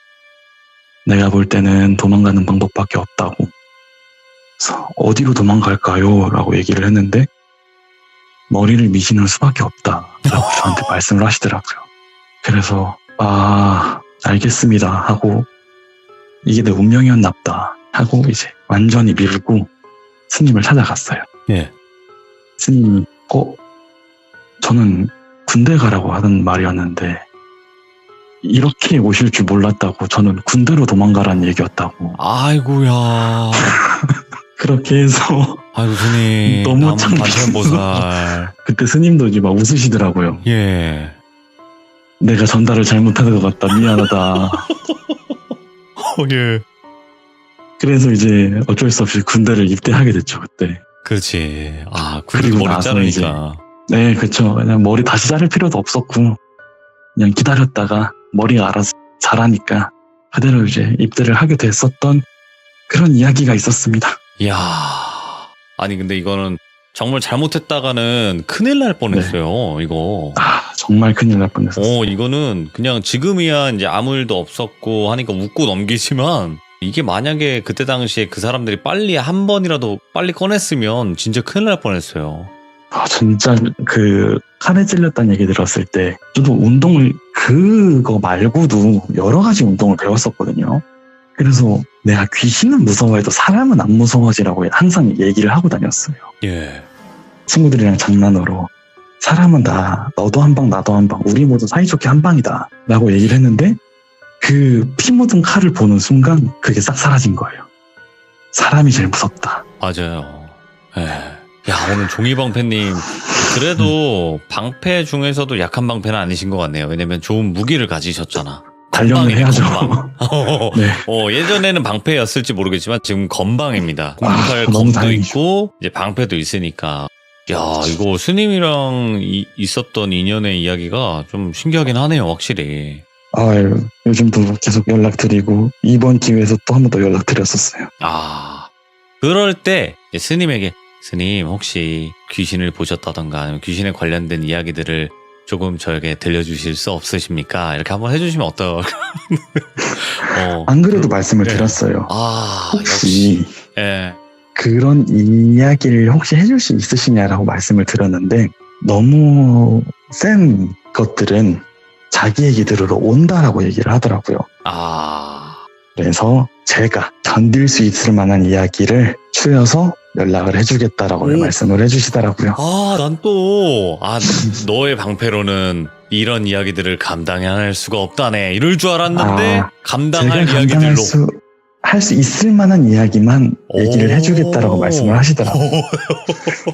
Speaker 2: 내가 볼 때는 도망가는 방법밖에 없다고. 그래서 어디로 도망갈까요? 라고 얘기를 했는데 머리를 미시는 수밖에 없다라고 저한테 말씀을 하시더라고요. 그래서 알겠습니다 하고, 이게 내 운명이었나 보다 하고 이제 완전히 밀고 스님을 찾아갔어요.
Speaker 1: 예.
Speaker 2: 스님이 저는 군대 가라고 하던 말이었는데 이렇게 오실 줄 몰랐다고, 저는 군대로 도망가라는 얘기였다고.
Speaker 1: 아이고야.
Speaker 2: 그렇게 해서
Speaker 1: 아이고, 스님.
Speaker 2: 너무
Speaker 1: 참보살.
Speaker 2: 그때 스님도 이제 막 웃으시더라고요.
Speaker 1: 예.
Speaker 2: 내가 전달을 잘못한 것 같다, 미안하다.
Speaker 1: 예.
Speaker 2: 그래서 이제 어쩔 수 없이 군대를 입대하게 됐죠, 그때.
Speaker 1: 그렇지. 군대도
Speaker 2: 그리고
Speaker 1: 머리
Speaker 2: 나서
Speaker 1: 자르니까.
Speaker 2: 네, 그렇죠. 그냥 머리 다시 자를 필요도 없었고 그냥 기다렸다가 머리가 알아서 자라니까 그대로 이제 입대를 하게 됐었던 그런 이야기가 있었습니다.
Speaker 1: 이야. 아니, 근데 이거는 정말 잘못했다가는 큰일 날 뻔했어요, 이거.
Speaker 2: 정말 큰일 날 뻔했었어요.
Speaker 1: 이거는 그냥 지금이야 이제 아무 일도 없었고 하니까 웃고 넘기지만, 이게 만약에 그때 당시에 그 사람들이 빨리 한 번이라도 빨리 꺼냈으면 진짜 큰일 날 뻔했어요.
Speaker 2: 진짜 그 칼에 찔렸다는 얘기 들었을 때 저도 운동을 그거 말고도 여러 가지 운동을 배웠었거든요. 그래서 내가 귀신은 무서워해도 사람은 안 무서워하지라고 항상 얘기를 하고 다녔어요.
Speaker 1: 예.
Speaker 2: 친구들이랑 장난으로 사람은 다 너도 한 방 나도 한 방, 우리 모두 사이좋게 한 방이다 라고 얘기를 했는데, 그 피 묻은 칼을 보는 순간 그게 싹 사라진 거예요. 사람이 제일 무섭다.
Speaker 1: 맞아요. 예. 야, 오늘 종이방패님, 그래도 방패 중에서도 약한 방패는 아니신 것 같네요. 왜냐면 좋은 무기를 가지셨잖아.
Speaker 2: 단련을 해야죠.
Speaker 1: 건방.
Speaker 2: 네.
Speaker 1: 예전에는 방패였을지 모르겠지만 지금 건방입니다. 공팔
Speaker 2: 너무
Speaker 1: 검도
Speaker 2: 다행이죠.
Speaker 1: 있고 이제 방패도 있으니까. 야, 이거 스님이랑 있었던 인연의 이야기가 좀 신기하긴 하네요, 확실히.
Speaker 2: 요즘도 계속 연락드리고 이번 기회에서 또 한 번 더 연락드렸었어요.
Speaker 1: 그럴 때 이제 스님에게, 스님 혹시 귀신을 보셨다던가 아니면 귀신에 관련된 이야기들을 조금 저에게 들려주실 수 없으십니까? 이렇게 한번 해주시면
Speaker 2: 안 그래도 말씀을 드렸어요.
Speaker 1: 혹시. 예.
Speaker 2: 그런 이야기를 혹시 해줄 수 있으시냐라고 말씀을 드렸는데, 너무 센 것들은 자기 얘기 들으러 온다라고 얘기를 하더라고요. 그래서 제가 견딜 수 있을 만한 이야기를 추려서 연락을 해주겠다라고 말씀을 해주시더라고요.
Speaker 1: 난 또, 너의 방패로는 이런 이야기들을 감당할 수가 없다네. 이럴 줄 알았는데, 감당할
Speaker 2: 제가
Speaker 1: 이야기들로.
Speaker 2: 할 수 있을 만한 이야기만 얘기를 해주겠다라고 말씀을 하시더라고요.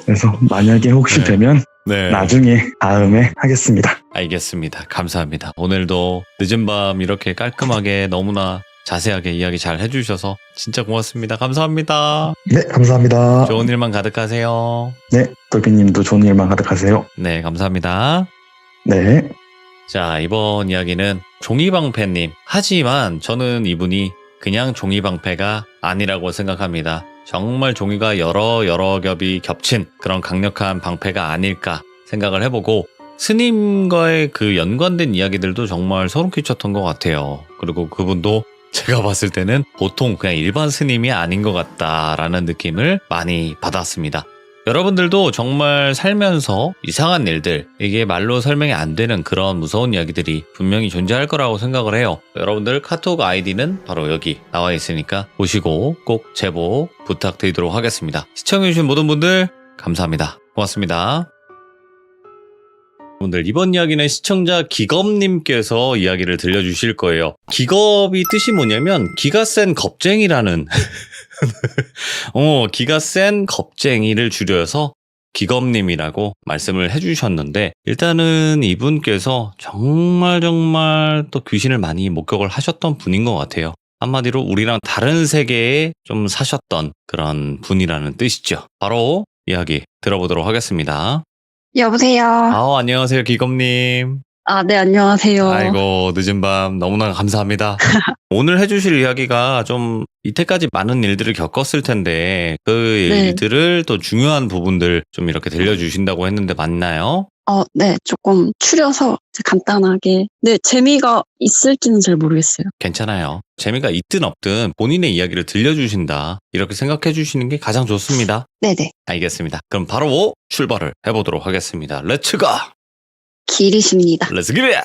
Speaker 2: 그래서 만약에 혹시 되면 나중에 다음에 하겠습니다.
Speaker 1: 알겠습니다. 감사합니다. 오늘도 늦은 밤 이렇게 깔끔하게 너무나 자세하게 이야기 잘 해주셔서 진짜 고맙습니다. 감사합니다.
Speaker 2: 네, 감사합니다.
Speaker 1: 좋은 일만 가득하세요.
Speaker 2: 네, 돌비님도 좋은 일만 가득하세요.
Speaker 1: 네, 감사합니다.
Speaker 2: 네.
Speaker 1: 자, 이번 이야기는 종이방패님. 하지만 저는 이분이 그냥 종이방패가 아니라고 생각합니다. 정말 종이가 여러 겹이 겹친 그런 강력한 방패가 아닐까 생각을 해보고, 스님과의 그 연관된 이야기들도 정말 소름 끼쳤던 것 같아요. 그리고 그분도 제가 봤을 때는 보통 그냥 일반 스님이 아닌 것 같다라는 느낌을 많이 받았습니다. 여러분들도 정말 살면서 이상한 일들, 이게 말로 설명이 안 되는 그런 무서운 이야기들이 분명히 존재할 거라고 생각을 해요. 여러분들 카톡 아이디는 바로 여기 나와 있으니까 보시고 꼭 제보 부탁드리도록 하겠습니다. 시청해주신 모든 분들 감사합니다. 고맙습니다. 여러분들, 이번 이야기는 시청자 기겁님께서 이야기를 들려주실 거예요. 기겁이 뜻이 뭐냐면 기가 센 겁쟁이라는 기가 센 겁쟁이를 줄여서 기겁님이라고 말씀을 해주셨는데, 일단은 이분께서 정말 또 귀신을 많이 목격을 하셨던 분인 것 같아요. 한마디로 우리랑 다른 세계에 좀 사셨던 그런 분이라는 뜻이죠. 바로 이야기 들어보도록 하겠습니다.
Speaker 3: 여보세요.
Speaker 1: 안녕하세요, 기겁님.
Speaker 3: 네, 안녕하세요.
Speaker 1: 아이고, 늦은 밤 너무나 감사합니다. 오늘 해주실 이야기가 좀 이때까지 많은 일들을 겪었을 텐데 그
Speaker 3: 네.
Speaker 1: 일들을 또 중요한 부분들 좀 이렇게 들려주신다고 했는데 맞나요?
Speaker 3: 네, 조금 추려서 이제 간단하게. 네, 재미가 있을지는 잘 모르겠어요.
Speaker 1: 괜찮아요. 재미가 있든 없든 본인의 이야기를 들려주신다, 이렇게 생각해 주시는 게 가장 좋습니다.
Speaker 3: 네네.
Speaker 1: 알겠습니다. 그럼 바로 출발을 해보도록 하겠습니다. 렛츠 고!
Speaker 3: 길이십니다.
Speaker 1: 렛츠 기릿!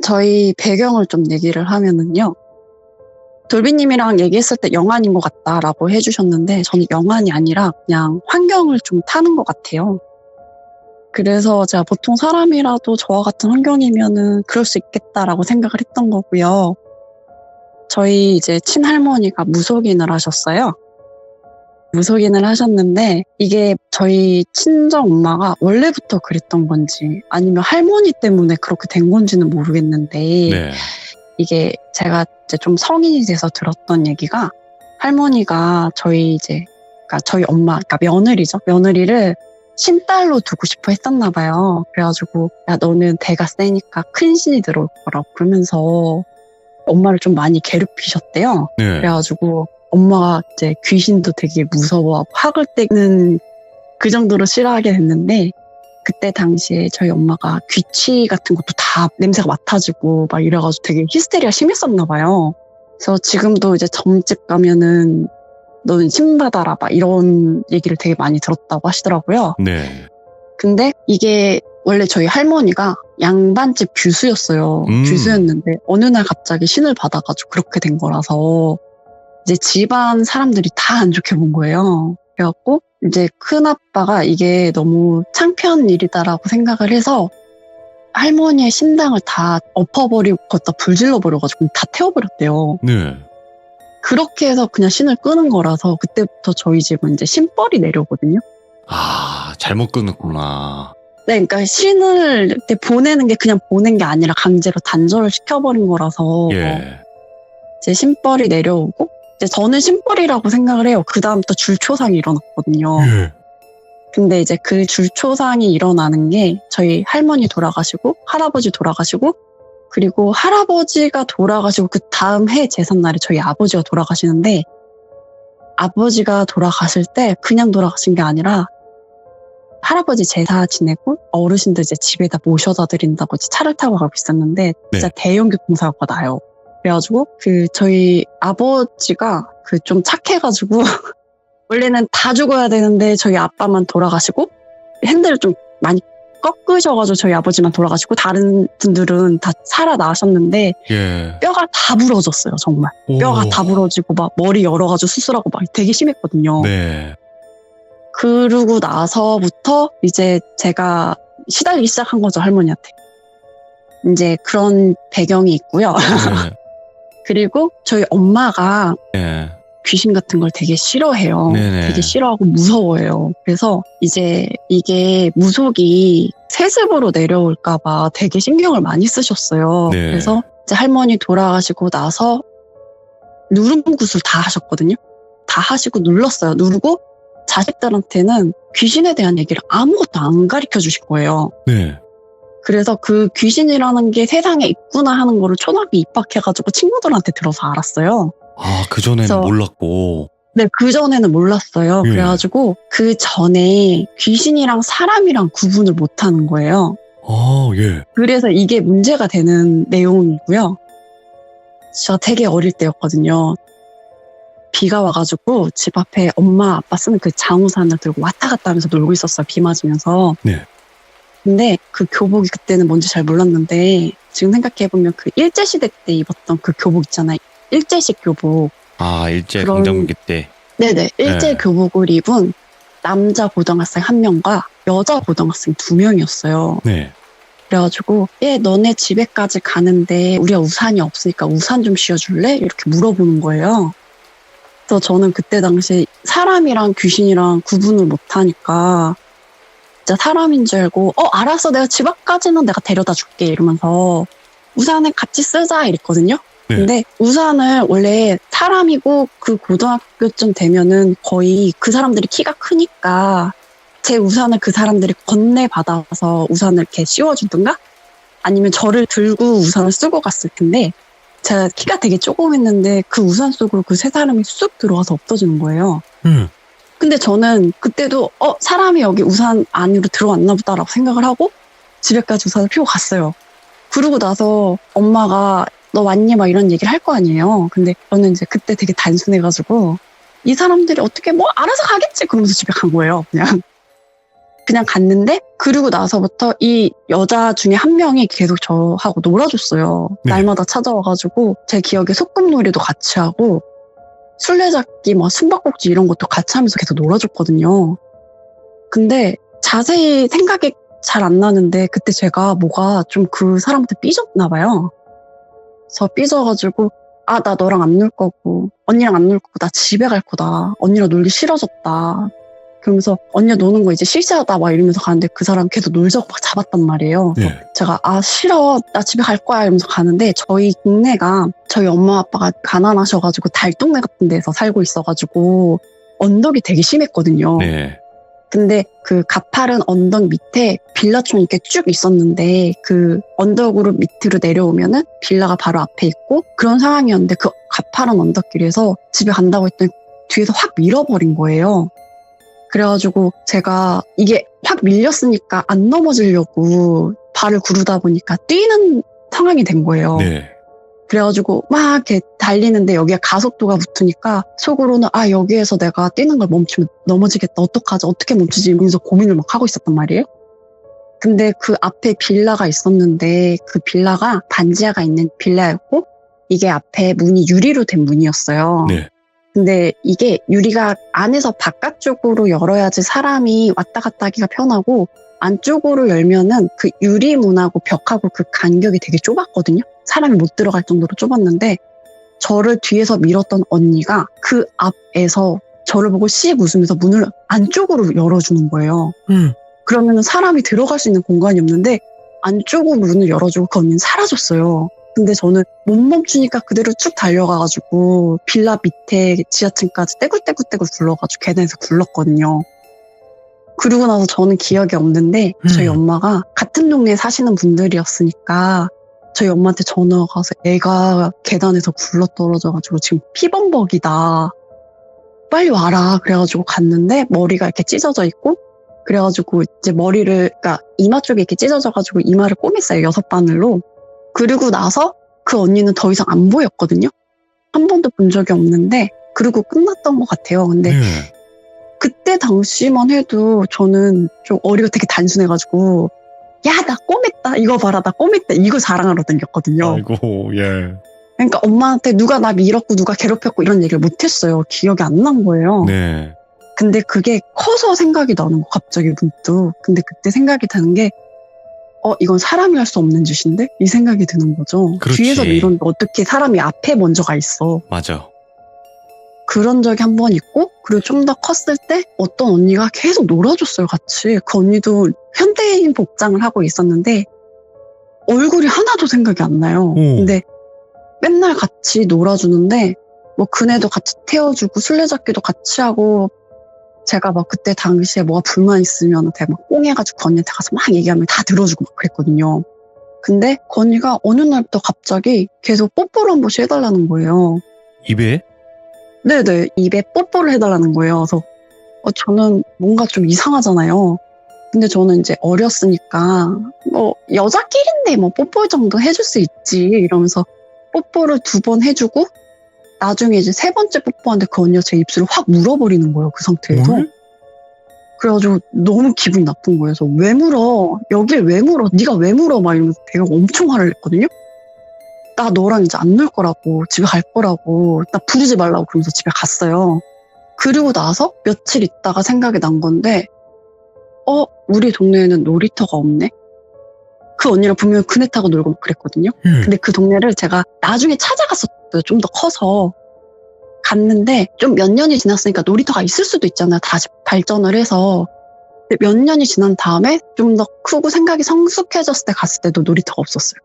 Speaker 3: 저희 배경을 좀 얘기를 하면은요. 돌비님이랑 얘기했을 때 영안인 것 같다라고 해주셨는데 저는 영안이 아니라 그냥 환경을 좀 타는 것 같아요. 그래서 제가 보통 사람이라도 저와 같은 환경이면은 그럴 수 있겠다라고 생각을 했던 거고요. 저희 이제 친할머니가 무속인을 하셨어요. 무속인을 하셨는데 이게 저희 친정 엄마가 원래부터 그랬던 건지 아니면 할머니 때문에 그렇게 된 건지는 모르겠는데
Speaker 1: 네.
Speaker 3: 이게 제가 이제 좀 성인이 돼서 들었던 얘기가 할머니가 저희 엄마, 그러니까 며느리죠. 며느리를 신딸로 두고 싶어 했었나 봐요. 그래가지고 야, 너는 대가 세니까 큰 신이 들어올 거라고 그러면서 엄마를 좀 많이 괴롭히셨대요.
Speaker 1: 네.
Speaker 3: 그래가지고 엄마가 이제 귀신도 되게 무서워하고 학을 떼는 그 정도로 싫어하게 됐는데 그때 당시에 저희 엄마가 귀치 같은 것도 다 냄새가 맡아지고 막 이래가지고 되게 히스테리가 심했었나 봐요. 그래서 지금도 이제 점집 가면은 너는 신 받아라 막 이런 얘기를 되게 많이 들었다고 하시더라고요.
Speaker 1: 네.
Speaker 3: 근데 이게 원래 저희 할머니가 양반집 규수였어요. 규수였는데 어느 날 갑자기 신을 받아가지고 그렇게 된 거라서 이제 집안 사람들이 다 안 좋게 본 거예요. 그래갖고 이제 큰아빠가 이게 너무 창피한 일이다라고 생각을 해서 할머니의 신당을 다 엎어버리고 거기다 불 질러버려가지고 다 태워버렸대요.
Speaker 1: 네.
Speaker 3: 그렇게 해서 그냥 신을 끄는 거라서 그때부터 저희 집은 이제 신벌이 내려오거든요.
Speaker 1: 잘못 끊었구나.
Speaker 3: 네, 그러니까 신을 이렇게 보내는 게 그냥 보낸 게 아니라 강제로 단절을 시켜버린 거라서
Speaker 1: 예.
Speaker 3: 이제 신벌이 내려오고 이제 저는 신벌이라고 생각을 해요. 그 다음부터 줄초상이 일어났거든요.
Speaker 1: 예.
Speaker 3: 근데 이제 그 줄초상이 일어나는 게 저희 할머니 돌아가시고 할아버지 돌아가시고 그리고 할아버지가 돌아가시고 그 다음 해 제삿날에 저희 아버지가 돌아가시는데 아버지가 돌아가실 때 그냥 돌아가신 게 아니라 할아버지 제사 지내고 어르신들 이제 집에다 모셔다 드린다고 이제 차를 타고 가고 있었는데 진짜 대형 교통사고가 나요. 그래가지고 저희 아버지가 좀 착해가지고 원래는 다 죽어야 되는데 저희 아빠만 돌아가시고 핸들을 좀 많이 꺾으셔가지고 저희 아버지만 돌아가시고 다른 분들은 다 살아나셨는데
Speaker 1: 예.
Speaker 3: 뼈가 다 부러졌어요. 정말 뼈가 다 부러지고 막 머리 열어가지고 수술하고 막 되게 심했거든요.
Speaker 1: 네.
Speaker 3: 그러고 나서부터 이제 제가 시달리기 시작한 거죠. 할머니한테. 이제 그런 배경이 있고요.
Speaker 1: 네.
Speaker 3: 그리고 저희 엄마가
Speaker 1: 예.
Speaker 3: 귀신 같은 걸 되게 싫어해요.
Speaker 1: 네네.
Speaker 3: 되게 싫어하고 무서워해요. 그래서 이제 이게 무속이 세습으로 내려올까봐 되게 신경을 많이 쓰셨어요.
Speaker 1: 네.
Speaker 3: 그래서 이제 할머니 돌아가시고 나서 누름굿을 다 하셨거든요. 다 하시고 눌렀어요. 누르고 자식들한테는 귀신에 대한 얘기를 아무것도 안 가르쳐 주실 거예요.
Speaker 1: 네.
Speaker 3: 그래서 그 귀신이라는 게 세상에 있구나 하는 거를 초등학교 입학해가지고 친구들한테 들어서 알았어요.
Speaker 1: 그전에는
Speaker 3: 그래서
Speaker 1: 몰랐고.
Speaker 3: 네, 그전에는 몰랐어요.
Speaker 1: 예.
Speaker 3: 그래가지고 그 전에 귀신이랑 사람이랑 구분을 못하는 거예요.
Speaker 1: 예.
Speaker 3: 그래서 이게 문제가 되는 내용이고요. 제가 되게 어릴 때였거든요. 비가 와가지고 집 앞에 엄마 아빠 쓰는 그 장우산을 들고 왔다 갔다 하면서 놀고 있었어요. 비 맞으면서.
Speaker 1: 네.
Speaker 3: 근데 그 교복이 그때는 뭔지 잘 몰랐는데 지금 생각해보면 그 일제시대 때 입었던 그 교복 있잖아요. 일제식 교복.
Speaker 1: 일제
Speaker 3: 그런-
Speaker 1: 강점기 때.
Speaker 3: 네네. 일제
Speaker 1: 네.
Speaker 3: 교복을 입은 남자 고등학생 1명과 여자 고등학생 2명이었어요.
Speaker 1: 네.
Speaker 3: 그래가지고 얘 너네 집에까지 가는데 우리가 우산이 없으니까 우산 좀 씌워줄래? 이렇게 물어보는 거예요. 그래서 저는 그때 당시에 사람이랑 귀신이랑 구분을 못하니까 진짜 사람인 줄 알고 알았어 내가 집 앞까지는 내가 데려다 줄게 이러면서 우산을 같이 쓰자 이랬거든요.
Speaker 1: 네.
Speaker 3: 근데 우산을 원래 사람이고 그 고등학교쯤 되면은 거의 그 사람들이 키가 크니까 제 우산을 그 사람들이 건네받아서 우산을 이렇게 씌워주든가 아니면 저를 들고 우산을 쓰고 갔을 텐데 제가 키가 되게 조그맸는데 그 우산 속으로 그 세 사람이 쑥 들어와서 없어지는 거예요. 근데 저는 그때도 사람이 여기 우산 안으로 들어왔나 보다라고 생각을 하고 집에까지 우산을 피고 갔어요. 그러고 나서 엄마가 너 왔니? 막 이런 얘기를 할 거 아니에요. 근데 저는 이제 그때 되게 단순해가지고 이 사람들이 어떻게 뭐 알아서 가겠지 그러면서 집에 간 거예요. 그냥 갔는데 그러고 나서부터 이 여자 중에 한 명이 계속 저하고 놀아줬어요.
Speaker 1: 네.
Speaker 3: 날마다 찾아와가지고 제 기억에 소꿉놀이도 같이 하고 술래잡기, 뭐 숨바꼭질 이런 것도 같이 하면서 계속 놀아줬거든요. 근데 자세히 생각이 잘 안 나는데 그때 제가 뭐가 좀 그 사람한테 삐졌나 봐요. 저 삐져가지고 나 너랑 안 놀 거고 언니랑 안 놀 거고 나 집에 갈 거다. 언니랑 놀기 싫어졌다. 그러면서 언니가 노는 거 이제 실시하다 막 이러면서 가는데 그 사람 계속 놀자고 막 잡았단 말이에요.
Speaker 1: 네.
Speaker 3: 제가 싫어 나 집에 갈 거야 이러면서 가는데 저희 동네가 저희 엄마 아빠가 가난하셔가지고 달동네 같은 데서 살고 있어가지고 언덕이 되게 심했거든요.
Speaker 1: 네.
Speaker 3: 근데 그 가파른 언덕 밑에 빌라촌이 이렇게 쭉 있었는데 그 언덕으로 밑으로 내려오면은 빌라가 바로 앞에 있고 그런 상황이었는데 그 가파른 언덕길에서 집에 간다고 했더니 뒤에서 확 밀어버린 거예요. 그래가지고 제가 이게 확 밀렸으니까 안 넘어지려고 발을 구르다 보니까 뛰는 상황이 된 거예요.
Speaker 1: 네.
Speaker 3: 그래가지고 막 이렇게 달리는데 여기가 가속도가 붙으니까 속으로는 여기에서 내가 뛰는 걸 멈추면 넘어지겠다. 어떡하지? 어떻게 멈추지? 이러면서 고민을 막 하고 있었단 말이에요. 근데 그 앞에 빌라가 있었는데 그 빌라가 반지하가 있는 빌라였고 이게 앞에 문이 유리로 된 문이었어요.
Speaker 1: 네.
Speaker 3: 근데 이게 유리가 안에서 바깥쪽으로 열어야지 사람이 왔다 갔다 하기가 편하고 안쪽으로 열면은 그 유리문하고 벽하고 그 간격이 되게 좁았거든요. 사람이 못 들어갈 정도로 좁았는데 저를 뒤에서 밀었던 언니가 그 앞에서 저를 보고 씩 웃으면서 문을 안쪽으로 열어주는 거예요. 그러면 사람이 들어갈 수 있는 공간이 없는데 안쪽으로 문을 열어주고 그 언니는 사라졌어요. 근데 저는 못 멈추니까 그대로 쭉 달려가가지고 빌라 밑에 지하층까지 떼굴떼굴떼굴 굴러가지고 계단에서 굴렀거든요. 그러고 나서 저는 기억이 없는데 저희 엄마가 같은 동네에 사시는 분들이었으니까 저희 엄마한테 전화가 가서 애가 계단에서 굴러떨어져가지고 지금 피범벅이다. 빨리 와라. 그래가지고 갔는데 머리가 이렇게 찢어져 있고 그래가지고 이제 머리를 그러니까 이마 쪽에 이렇게 찢어져가지고 이마를 꼬맸어요. 6바늘로. 그리고 나서 그 언니는 더 이상 안 보였거든요. 한 번도 본 적이 없는데 그리고 끝났던 것 같아요. 근데
Speaker 1: 네.
Speaker 3: 그때 당시만 해도 저는 좀 어리가 되게 단순해가지고 야 나 꼬맸다 이거 봐라 나 꼬맸다 이거 자랑하러 다녔거든요.
Speaker 1: 아이고, 예.
Speaker 3: 그러니까 엄마한테 누가 나 밀었고 누가 괴롭혔고 이런 얘기를 못했어요. 기억이 안 난 거예요.
Speaker 1: 네.
Speaker 3: 근데 그게 커서 생각이 나는 거 갑자기 문득. 근데 그때 생각이 드는 게 이건 사람이 할 수 없는 짓인데? 이 생각이 드는 거죠.
Speaker 1: 그렇지.
Speaker 3: 뒤에서 밀었는데 어떻게 사람이 앞에 먼저 가 있어.
Speaker 1: 맞아.
Speaker 3: 그런 적이 한 번 있고 그리고 좀 더 컸을 때 어떤 언니가 계속 놀아줬어요 같이. 그 언니도 현대인 복장을 하고 있었는데 얼굴이 하나도 생각이 안 나요. 근데 맨날 같이 놀아주는데 뭐 그네도 같이 태워주고 술래잡기도 같이 하고 제가 막 그때 당시에 뭐가 불만 있으면 제가 막 꽁해가지고 그 언니한테 가서 막 얘기하면 다 들어주고 막 그랬거든요. 근데 그 언니가 어느 날부터 갑자기 계속 뽀뽀를 한 번씩 해달라는 거예요.
Speaker 1: 입에?
Speaker 3: 네네, 입에 뽀뽀를 해달라는 거예요. 그래서 저는 뭔가 좀 이상하잖아요. 근데 저는 이제 어렸으니까 뭐 여자끼리인데 뭐 뽀뽀 정도 해줄 수 있지 이러면서 뽀뽀를 2번 해주고 나중에 이제 3번째 뽀뽀하는데 그 언니가 제 입술을 확 물어버리는 거예요. 그 상태에서.
Speaker 1: 뭘?
Speaker 3: 그래가지고 너무 기분이 나쁜 거예요. 그래서 왜 물어? 여길 왜 물어? 네가 왜 물어? 막 이러면서 제가 엄청 화를 냈거든요. 나 너랑 이제 안 놀 거라고 집에 갈 거라고 나 부르지 말라고 그러면서 집에 갔어요. 그리고 나서 며칠 있다가 생각이 난 건데 우리 동네에는 놀이터가 없네? 그 언니랑 분명히 그네 타고 놀고 막 그랬거든요. 근데 그 동네를 제가 나중에 찾아갔었어요. 좀 더 커서. 갔는데 좀 몇 년이 지났으니까 놀이터가 있을 수도 있잖아요. 다시 발전을 해서. 근데 몇 년이 지난 다음에 좀 더 크고 생각이 성숙해졌을 때 갔을 때도 놀이터가 없었어요.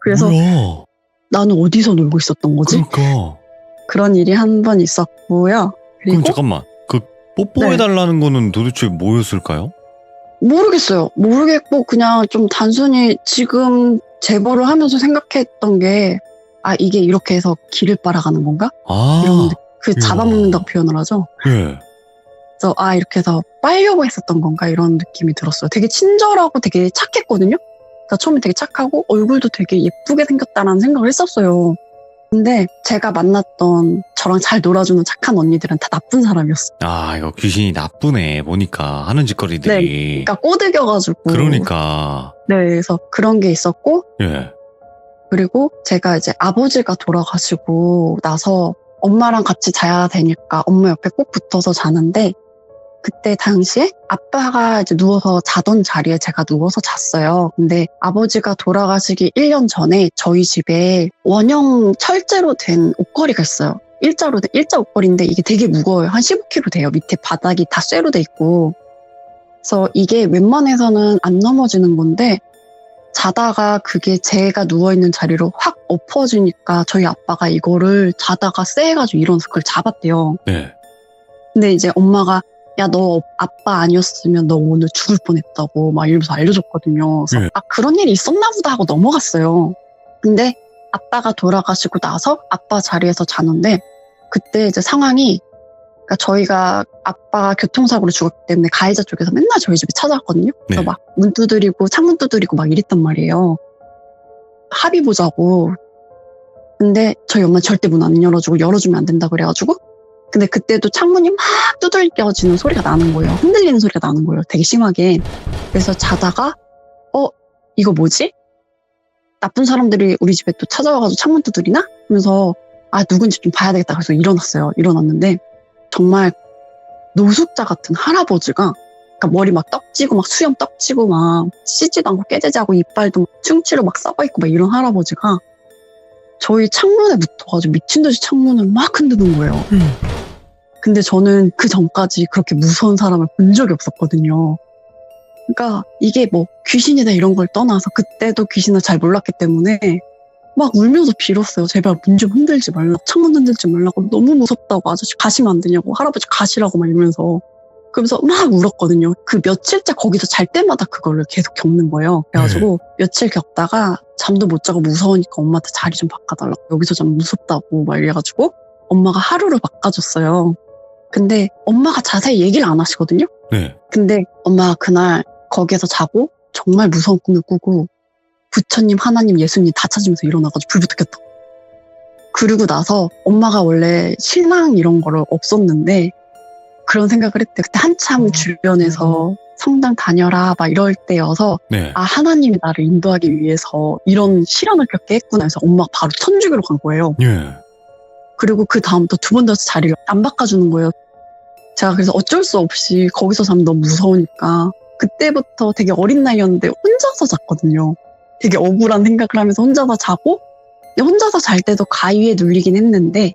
Speaker 3: 그래서
Speaker 1: 뭐야?
Speaker 3: 나는 어디서 놀고 있었던 거지?
Speaker 1: 그러니까.
Speaker 3: 그런 일이 한 번 있었고요. 그리고
Speaker 1: 그럼 잠깐만. 그 뽀뽀해달라는 거는 도대체 뭐였을까요?
Speaker 3: 모르겠어요. 모르겠고 그냥 좀 단순히 지금 제보를 하면서 생각했던 게 이게 이렇게 해서 길을 빨아가는 건가? 이런 그 잡아먹는다고 표현을 하죠.
Speaker 1: 예.
Speaker 3: 그래서 이렇게 해서 빨려고 했었던 건가 이런 느낌이 들었어요. 되게 친절하고 되게 착했거든요. 그러니까 처음에 되게 착하고 얼굴도 되게 예쁘게 생겼다라는 생각을 했었어요. 근데 제가 만났던 저랑 잘 놀아주는 착한 언니들은 다 나쁜 사람이었어요.
Speaker 1: 이거 귀신이 나쁘네. 보니까 하는 짓거리들이.
Speaker 3: 그러니까 꼬드겨가지고.
Speaker 1: 그러니까.
Speaker 3: 네, 그래서 그런 게 있었고
Speaker 1: 예.
Speaker 3: 그리고 제가 이제 아버지가 돌아가시고 나서 엄마랑 같이 자야 되니까 엄마 옆에 꼭 붙어서 자는데 그때 당시에 아빠가 이제 누워서 자던 자리에 제가 누워서 잤어요. 근데 아버지가 돌아가시기 1년 전에 저희 집에 원형 철제로 된 옷걸이가 있어요. 일자 옷걸이인데 이게 되게 무거워요. 한 15kg 돼요. 밑에 바닥이 다 쇠로 돼 있고. 그래서 이게 웬만해서는 안 넘어지는 건데 자다가 그게 제가 누워있는 자리로 확 엎어지니까 저희 아빠가 이거를 자다가 쎄해가지고 일어나서 그걸 잡았대요.
Speaker 1: 네.
Speaker 3: 근데 이제 엄마가 야, 너 아빠 아니었으면 너 오늘 죽을 뻔했다고 막 이러면서 알려줬거든요. 그래서
Speaker 1: 네.
Speaker 3: 그런 일이 있었나 보다 하고 넘어갔어요. 근데 아빠가 돌아가시고 나서 아빠 자리에서 자는데 그때 이제 상황이 그러니까 저희가 아빠가 교통사고로 죽었기 때문에 가해자 쪽에서 맨날 저희 집에 찾아왔거든요. 그래서
Speaker 1: 네.
Speaker 3: 막 문 두드리고 창문 두드리고 막 이랬단 말이에요. 합의 보자고. 근데 저희 엄마는 절대 문 안 열어주고 열어주면 안 된다 그래가지고 근데 그때도 창문이 막 두들겨지는 소리가 나는 거예요. 흔들리는 소리가 나는 거예요. 되게 심하게. 그래서 자다가 이거 뭐지? 나쁜 사람들이 우리 집에 또 찾아와가지고 창문 두드리나? 하면서 누군지 좀 봐야 되겠다. 그래서 일어났어요. 일어났는데 정말 노숙자 같은 할아버지가 그러니까 머리 막 떡지고 막 수염 떡지고 막 씻지도 않고 깨재지하고 이빨도 충치로 막 썩어있고 막 이런 할아버지가 저희 창문에 붙어가지고 미친 듯이 창문을 막 흔드는 거예요. 근데 저는 그 전까지 그렇게 무서운 사람을 본 적이 없었거든요. 그러니까 이게 뭐 귀신이다 이런 걸 떠나서 그때도 귀신을 잘 몰랐기 때문에 막 울면서 빌었어요. 제발 문 좀 흔들지 말라고, 창문 흔들지 말라고, 너무 무섭다고, 아저씨 가시면 안 되냐고, 할아버지 가시라고 막 이러면서 그러면서 막 울었거든요. 그 며칠째 거기서 잘 때마다 그거를 계속 겪는 거예요. 그래가지고 며칠 겪다가 잠도 못 자고 무서우니까 엄마한테 자리 좀 바꿔달라고, 여기서 자면 무섭다고 막 이래가지고 엄마가 하루를 바꿔줬어요. 근데 엄마가 자세히 얘기를 안 하시거든요.
Speaker 1: 네.
Speaker 3: 근데 엄마가 그날 거기에서 자고 정말 무서운 꿈을 꾸고 부처님, 하나님, 예수님 다 찾으면서 일어나가지고 불부터 켰다. 그러고 나서 엄마가 원래 신앙 이런 거를 없었는데 그런 생각을 했대. 그때 한참 주변에서 성당 다녀라 막 이럴 때여서
Speaker 1: 네.
Speaker 3: 하나님이 나를 인도하기 위해서 이런 실현을 겪게 했구나 해서 엄마가 바로 천주교로 간 거예요.
Speaker 1: 예.
Speaker 3: 그리고 그 다음부터 두 번 더 자리를 안 바꿔주는 거예요. 제가 그래서 어쩔 수 없이 거기서 자면 너무 무서우니까 그때부터 되게 어린 나이였는데 혼자서 잤거든요. 되게 억울한 생각을 하면서 혼자서 자고 혼자서 잘 때도 가위에 눌리긴 했는데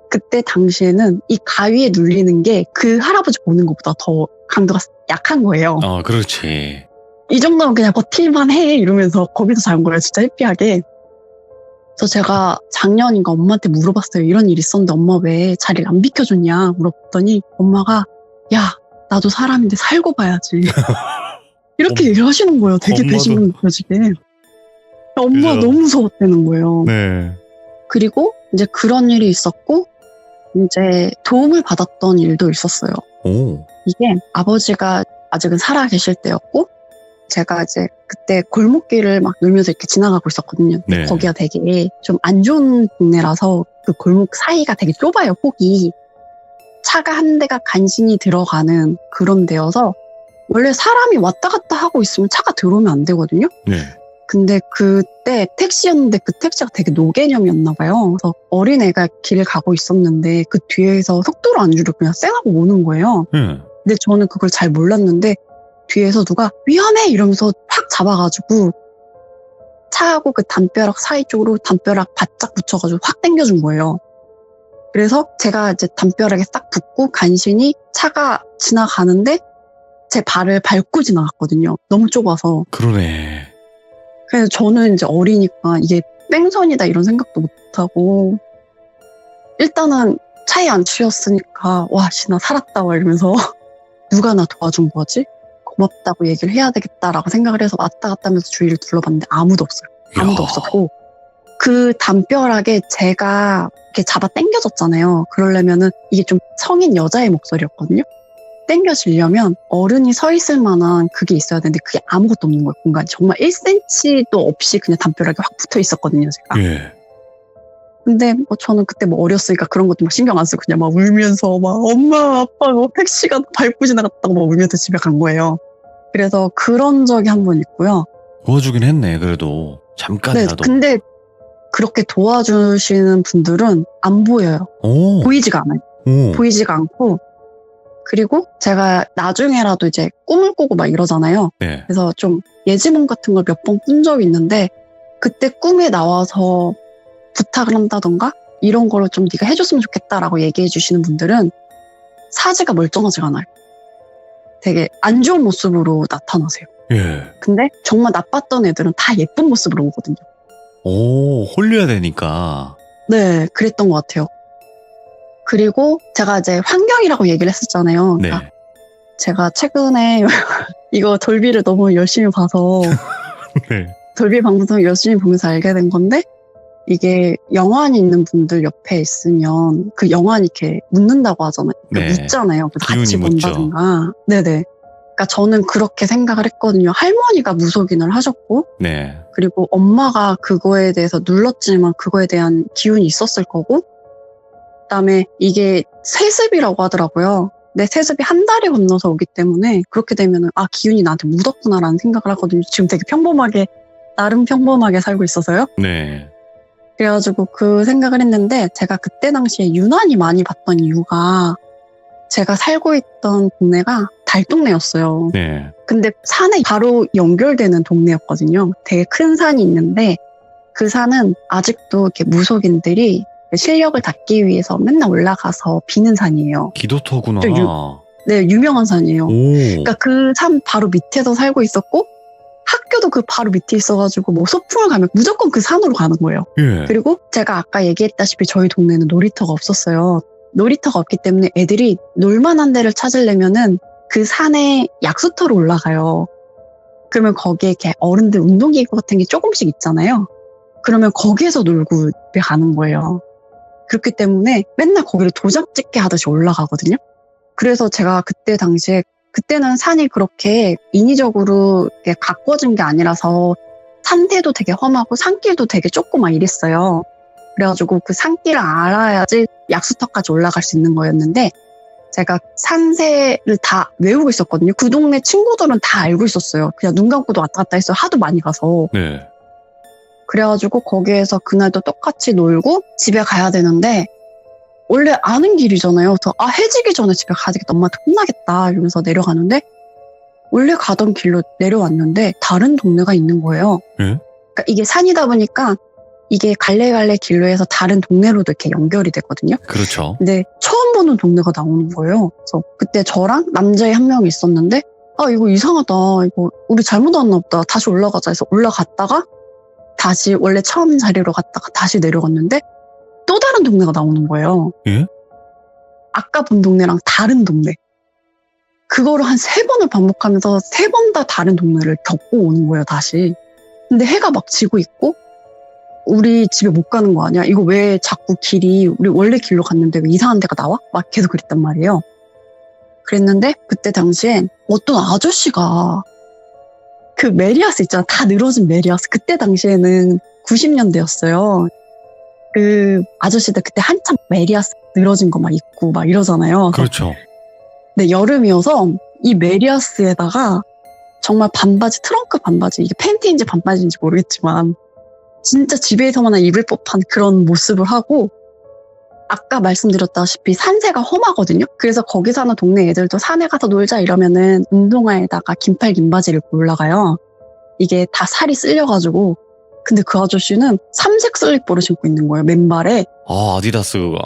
Speaker 3: 그때 당시에는 이 가위에 눌리는 게 그 할아버지 보는 것보다 더 강도가 약한 거예요.
Speaker 1: 그렇지.
Speaker 3: 이 정도면 그냥 버틸만 해 이러면서 거기서 잔 거예요. 진짜 해피하게. 그래서 제가 작년인가 엄마한테 물어봤어요. 이런 일이 있었는데 엄마 왜 자리를 안 비켜줬냐 물어봤더니 엄마가 야 나도 사람인데 살고 봐야지. 이렇게 얘기를 하시는 거예요. 되게
Speaker 1: 엄마도-
Speaker 3: 배신감 느껴지게. 엄마가
Speaker 1: 그죠.
Speaker 3: 너무 무서웠다는 거예요.
Speaker 1: 네.
Speaker 3: 그리고 이제 그런 일이 있었고 이제 도움을 받았던 일도 있었어요.
Speaker 1: 오.
Speaker 3: 이게 아버지가 아직은 살아 계실 때였고 제가 이제 그때 골목길을 막 놀면서 이렇게 지나가고 있었거든요.
Speaker 1: 네.
Speaker 3: 거기가 되게 좀 안 좋은 동네라서 그 골목 사이가 되게 좁아요. 폭이. 차가 한 대가 간신히 들어가는 그런 데여서 원래 사람이 왔다 갔다 하고 있으면 차가 들어오면 안 되거든요.
Speaker 1: 네.
Speaker 3: 근데 그때 택시였는데 그 택시가 되게 노개념이었나 봐요. 그래서 어린애가 길을 가고 있었는데 그 뒤에서 속도를 안 줄이고 그냥 쌩하고 오는 거예요.
Speaker 1: 예.
Speaker 3: 근데 저는 그걸 잘 몰랐는데 뒤에서 누가 위험해 이러면서 확 잡아가지고 차하고 그 담벼락 사이 쪽으로 담벼락 바짝 붙여가지고 확 당겨준 거예요. 그래서 제가 이제 담벼락에 딱 붙고 간신히 차가 지나가는데 제 발을 밟고 지나갔거든요. 너무 좁아서.
Speaker 1: 그러네.
Speaker 3: 그래서 저는 이제 어리니까 이게 뺑소니다 이런 생각도 못하고 일단은 차에 안 치였으니까 와, 씨, 나 살았다 이러면서 누가 나 도와준 거지? 고맙다고 얘기를 해야 되겠다라고 생각을 해서 왔다 갔다 하면서 주위를 둘러봤는데 아무도 없어요. 아무도
Speaker 1: 이야.
Speaker 3: 없었고 그 담벼락에 제가 이렇게 잡아 당겨졌잖아요. 그러려면은 이게 좀 성인 여자의 목소리였거든요. 당겨지려면 어른이 서 있을 만한 그게 있어야 되는데 그게 아무것도 없는 거예요. 공간이 정말 1cm도 없이 그냥 담벼락에 확 붙어 있었거든요. 제가.
Speaker 1: 예.
Speaker 3: 근데 뭐 저는 그때 뭐 어렸으니까 그런 것도 막 신경 안 쓰고 그냥 막 울면서 막 엄마 아빠 뭐 택시가 밟고 지나갔다고 막 울면서 집에 간 거예요. 그래서 그런 적이 한 번 있고요.
Speaker 1: 도와주긴 했네, 그래도.
Speaker 3: 네,
Speaker 1: 잠깐이라도.
Speaker 3: 근데 그렇게 도와주시는 분들은 안 보여요.
Speaker 1: 오.
Speaker 3: 보이지가 않아요.
Speaker 1: 오.
Speaker 3: 보이지가 않고 그리고 제가 나중에라도 이제 꿈을 꾸고 막 이러잖아요.
Speaker 1: 네.
Speaker 3: 그래서 좀 예지몽 같은 걸 몇 번 꾼 적이 있는데 그때 꿈에 나와서 부탁을 한다던가 이런 거를 좀 네가 해줬으면 좋겠다라고 얘기해 주시는 분들은 사지가 멀쩡하지가 않아요. 되게 안 좋은 모습으로 나타나세요.
Speaker 1: 예.
Speaker 3: 근데 정말 나빴던 애들은 다 예쁜 모습으로 오거든요.
Speaker 1: 오, 홀려야 되니까.
Speaker 3: 네, 그랬던 것 같아요. 그리고 제가 이제 환경이라고 얘기를 했었잖아요.
Speaker 1: 네.
Speaker 3: 그러니까 제가 최근에 이거 돌비를 너무 열심히 봐서
Speaker 1: 네.
Speaker 3: 돌비 방송을 열심히 보면서 알게 된 건데 이게 영환이 있는 분들 옆에 있으면 그 영환이 이렇게 묻는다고 하잖아요. 그러니까
Speaker 1: 네.
Speaker 3: 묻잖아요. 그래서 같이
Speaker 1: 기운이 묻죠.
Speaker 3: 본다든가. 네네. 그러니까 저는 그렇게 생각을 했거든요. 할머니가 무속인을 하셨고
Speaker 1: 네.
Speaker 3: 그리고 엄마가 그거에 대해서 눌렀지만 그거에 대한 기운이 있었을 거고 그다음에 이게 세습이라고 하더라고요. 내 세습이 한 달이 건너서 오기 때문에 그렇게 되면은 아, 기운이 나한테 묻었구나라는 생각을 하거든요. 지금 되게 평범하게 나름 평범하게 살고 있어서요.
Speaker 1: 네.
Speaker 3: 그래가지고 그 생각을 했는데 제가 그때 당시에 유난히 많이 봤던 이유가 제가 살고 있던 동네가 달동네였어요.
Speaker 1: 네.
Speaker 3: 근데 산에 바로 연결되는 동네였거든요. 되게 큰 산이 있는데 그 산은 아직도 이렇게 무속인들이 실력을 닦기 위해서 맨날 올라가서 비는 산이에요.
Speaker 1: 기도터구나.
Speaker 3: 또 네, 유명한 산이에요.
Speaker 1: 오.
Speaker 3: 그러니까 그 산 바로 밑에서 살고 있었고 학교도 그 바로 밑에 있어가지고 뭐 소풍을 가면 무조건 그 산으로 가는 거예요.
Speaker 1: 예.
Speaker 3: 그리고 제가 아까 얘기했다시피 저희 동네는 놀이터가 없었어요. 놀이터가 없기 때문에 애들이 놀만한 데를 찾으려면은 그 산에 약수터로 올라가요. 그러면 거기에 이렇게 어른들 운동기구 같은 게 조금씩 있잖아요. 그러면 거기에서 놀고 집에 가는 거예요. 그렇기 때문에 맨날 거기를 도장 찍게 하듯이 올라가거든요. 그래서 제가 그때 당시에 그때는 산이 그렇게 인위적으로 이렇게 가꿔진 게 아니라서 산대도 되게 험하고 산길도 되게 좁고 막 이랬어요. 그래가지고 그 산길을 알아야지 약수터까지 올라갈 수 있는 거였는데 제가 산세를 다 외우고 있었거든요. 그 동네 친구들은 다 알고 있었어요. 그냥 눈 감고도 왔다 갔다 했어요. 하도 많이 가서.
Speaker 1: 네.
Speaker 3: 그래가지고 거기에서 그날도 똑같이 놀고 집에 가야 되는데 원래 아는 길이잖아요. 그래서 아, 해지기 전에 집에 가야겠다. 엄마한테 혼나겠다 이러면서 내려가는데 원래 가던 길로 내려왔는데 다른 동네가 있는 거예요.
Speaker 1: 예?
Speaker 3: 그러니까 이게 산이다 보니까 이게 갈래갈래 길로 해서 다른 동네로도 이렇게 연결이 되거든요.
Speaker 1: 그렇죠.
Speaker 3: 근데 처음 보는 동네가 나오는 거예요. 그래서 그때 저랑 남자애 한 명이 있었는데 아, 이거 이상하다. 이거 우리 잘못 왔나 보다. 다시 올라가자 해서 올라갔다가 다시 원래 처음 자리로 갔다가 다시 내려갔는데 또 다른 동네가 나오는 거예요.
Speaker 1: 예?
Speaker 3: 아까 본 동네랑 다른 동네. 그거를 한 3번을 반복하면서 3번 다 다른 동네를 겪고 오는 거예요, 다시. 근데 해가 막 지고 있고 우리 집에 못 가는 거 아니야? 이거 왜 자꾸 길이 우리 원래 길로 갔는데 왜 이상한 데가 나와? 막 계속 그랬단 말이에요. 그랬는데 그때 당시에 어떤 아저씨가 그 메리아스 있잖아. 다 늘어진 메리아스. 그때 당시에는 90년대였어요. 그 아저씨들 그때 한참 메리아스 늘어진 거 막 입고 막 이러잖아요.
Speaker 1: 그렇죠.
Speaker 3: 근데 여름이어서 이 메리아스에다가 정말 반바지, 트렁크 반바지, 이게 팬티인지 반바지인지 모르겠지만 진짜 집에서만 입을 법한 그런 모습을 하고 아까 말씀드렸다시피 산세가 험하거든요. 그래서 거기 사는 동네 애들도 산에 가서 놀자 이러면은 운동화에다가 긴팔 긴 바지를 입고 올라가요. 이게 다 살이 쓸려가지고 근데 그 아저씨는 삼색 슬리퍼를 신고 있는 거예요. 맨발에.
Speaker 1: 아, 아디다스, 그거,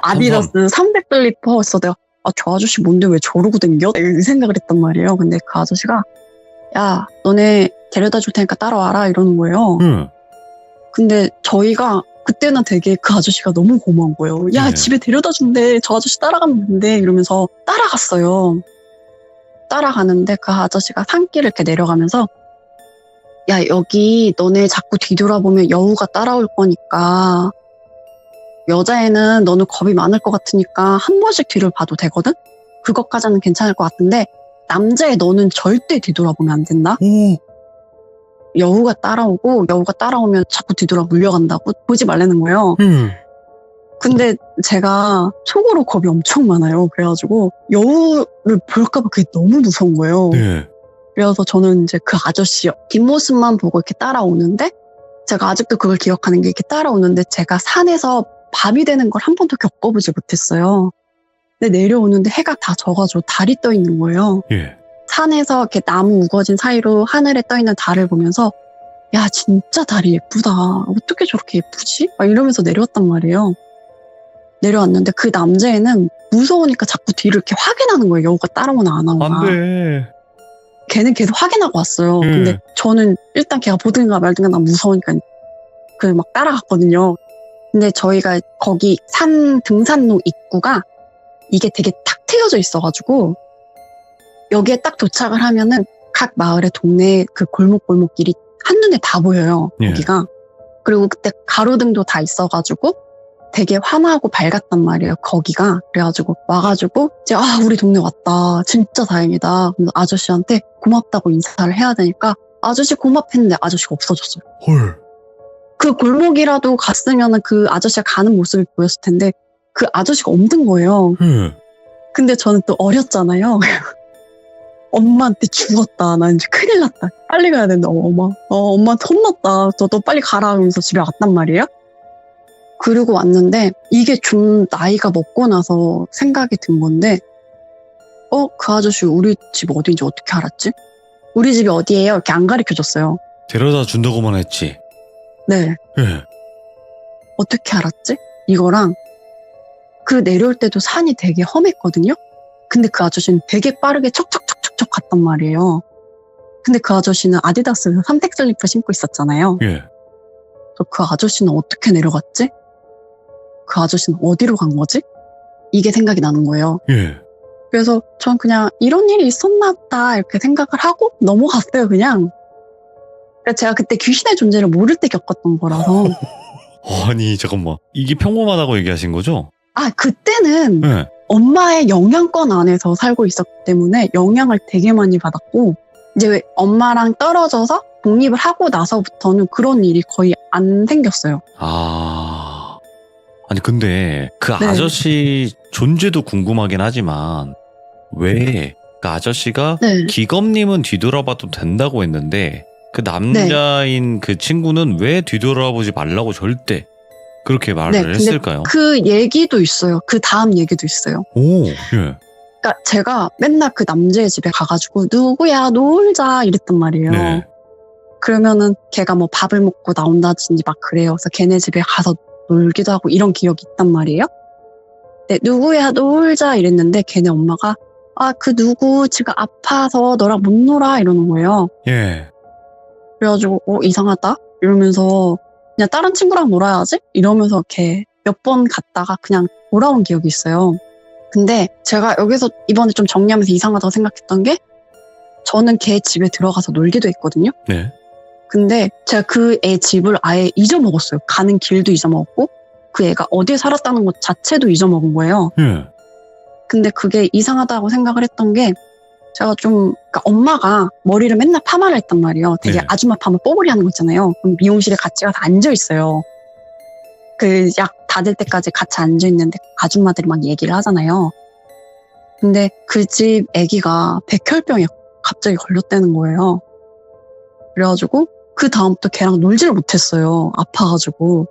Speaker 3: 아디다스 삼색 슬리퍼. 그래서 내가 저 아저씨 뭔데 왜 저러고 댕겨? 이 생각을 했단 말이에요. 근데 그 아저씨가 야, 너네 데려다 줄 테니까 따라와라 이러는 거예요.
Speaker 1: 응.
Speaker 3: 근데 저희가 그때는 되게 그 아저씨가 너무 고마운 거예요. 야,
Speaker 1: 네.
Speaker 3: 집에 데려다 준대. 저 아저씨 따라가면 된대. 이러면서 따라갔어요. 따라가는데 그 아저씨가 산길을 이렇게 내려가면서 야, 여기 너네 자꾸 뒤돌아보면 여우가 따라올 거니까 여자애는 너는 겁이 많을 것 같으니까 한 번씩 뒤를 봐도 되거든? 그것까지는 괜찮을 것 같은데 남자애 너는 절대 뒤돌아보면 안 된다?
Speaker 1: 오.
Speaker 3: 여우가 따라오면 자꾸 뒤돌아 물려간다고 보지 말라는 거예요. 근데 제가 속으로 겁이 엄청 많아요. 그래가지고 여우를 볼까봐 그게 너무 무서운 거예요.
Speaker 1: 네.
Speaker 3: 그래서 저는 이제 그 아저씨 뒷모습만 보고 이렇게 따라오는데 제가 아직도 그걸 기억하는 게 이렇게 따라오는데 제가 산에서 밤이 되는 걸 한 번도 겪어보지 못했어요. 근데 내려오는데 해가 다 져가지고 달이 떠 있는 거예요.
Speaker 1: 예.
Speaker 3: 산에서 이렇게 나무 우거진 사이로 하늘에 떠 있는 달을 보면서 야, 진짜 달이 예쁘다. 어떻게 저렇게 예쁘지? 막 이러면서 내려왔단 말이에요. 내려왔는데 그 남자애는 무서우니까 자꾸 뒤를 이렇게 확인하는 거예요. 여우가 따라오나 안 오나.
Speaker 1: 안 돼.
Speaker 3: 걔는 계속 확인하고 왔어요.
Speaker 1: 음.
Speaker 3: 근데 저는 일단 걔가 보든가 말든가 난 무서우니까 그 막 따라갔거든요. 근데 저희가 거기 산 등산로 입구가 이게 되게 탁 트여져 있어가지고 여기에 딱 도착을 하면은 각 마을의 동네 그 골목골목길이 한눈에 다 보여요.
Speaker 1: 예.
Speaker 3: 거기가. 그리고 그때 가로등도 다 있어가지고 되게 환하고 밝았단 말이에요. 거기가. 그래가지고 와가지고 이제 우리 동네 왔다. 진짜 다행이다. 그래서 아저씨한테 고맙다고 인사를 해야 되니까 아저씨 고맙했는데 아저씨가 없어졌어요.
Speaker 1: 헐.
Speaker 3: 그 골목이라도 갔으면 그 아저씨가 가는 모습이 보였을 텐데 그 아저씨가 없는 거예요.
Speaker 1: 예.
Speaker 3: 근데 저는 또 어렸잖아요. 엄마한테 죽었다. 나 이제 큰일 났다. 빨리 가야 된다. 엄마한테 혼났다. 너 빨리 가라. 하면서 집에 왔단 말이에요. 그리고 왔는데 이게 좀 나이가 먹고 나서 생각이 든 건데 그 아저씨 우리 집 어디인지 어떻게 알았지? 우리 집이 어디예요? 이렇게 안 가르쳐줬어요.
Speaker 1: 데려다 준다고만 했지.
Speaker 3: 네.
Speaker 1: 예.
Speaker 3: 어떻게 알았지? 이거랑 그 내려올 때도 산이 되게 험했거든요. 근데 그 아저씨는 되게 빠르게 척척척척척 갔단 말이에요. 근데 그 아저씨는 아디다스 삼색 슬리퍼 신고 있었잖아요.
Speaker 1: 예.
Speaker 3: 그래서 그 아저씨는 어떻게 내려갔지? 그 아저씨는 어디로 간 거지? 이게 생각이 나는 거예요.
Speaker 1: 예.
Speaker 3: 그래서 전 그냥 이런 일이 있었나 보다 이렇게 생각을 하고 넘어갔어요, 그냥. 그러니까 제가 그때 귀신의 존재를 모를 때 겪었던 거라서.
Speaker 1: 아니, 잠깐만. 이게 평범하다고 얘기하신 거죠?
Speaker 3: 그때는
Speaker 1: 예.
Speaker 3: 엄마의 영향권 안에서 살고 있었기 때문에 영향을 되게 많이 받았고 이제 엄마랑 떨어져서 독립을 하고 나서부터는 그런 일이 거의 안 생겼어요.
Speaker 1: 아니, 근데 그
Speaker 3: 네.
Speaker 1: 아저씨 존재도 궁금하긴 하지만 왜 그 아저씨가
Speaker 3: 네.
Speaker 1: 기검님은 뒤돌아봐도 된다고 했는데 그 남자인 그 친구는 왜 뒤돌아보지 말라고 절대 그렇게 말을
Speaker 3: 네, 근데
Speaker 1: 했을까요?
Speaker 3: 그 얘기도 있어요. 그 다음 얘기도 있어요.
Speaker 1: 오, 예.
Speaker 3: 그러니까 제가 맨날 그 남자의 집에 가가지고 누구야 놀자 이랬단 말이에요.
Speaker 1: 네.
Speaker 3: 그러면은 걔가 뭐 밥을 먹고 나온다든지 막 그래요. 그래서 걔네 집에 가서 놀기도 하고 이런 기억이 있단 말이에요. 네, 누구야 놀자 이랬는데 걔네 엄마가 그 누구 지금 아파서 너랑 못 놀아 이러는 거예요.
Speaker 1: 예.
Speaker 3: 그래가지고 이상하다 이러면서 그냥 다른 친구랑 놀아야지 이러면서 걔 몇 번 갔다가 그냥 돌아온 기억이 있어요. 근데 제가 여기서 이번에 좀 정리하면서 이상하다고 생각했던 게 저는 걔 집에 들어가서 놀기도 했거든요.
Speaker 1: 네.
Speaker 3: 근데 제가 그 애 집을 아예 잊어먹었어요. 가는 길도 잊어먹었고 그 애가 어디에 살았다는 것 자체도 잊어먹은 거예요.
Speaker 1: 예.
Speaker 3: 근데 그게 이상하다고 생각을 했던 게 제가 그러니까 엄마가 머리를 맨날 파마를 했단 말이에요. 되게
Speaker 1: 네.
Speaker 3: 아줌마 파마 뽀글이 하는 거 있잖아요. 그럼 미용실에 같이 가서 앉아있어요. 그 약 닫을 때까지 같이 앉아있는데 아줌마들이 막 얘기를 하잖아요. 근데 그 집 애기가 백혈병에 갑자기 걸렸다는 거예요. 그래가지고 그 다음부터 걔랑 놀지를 못했어요. 아파가지고.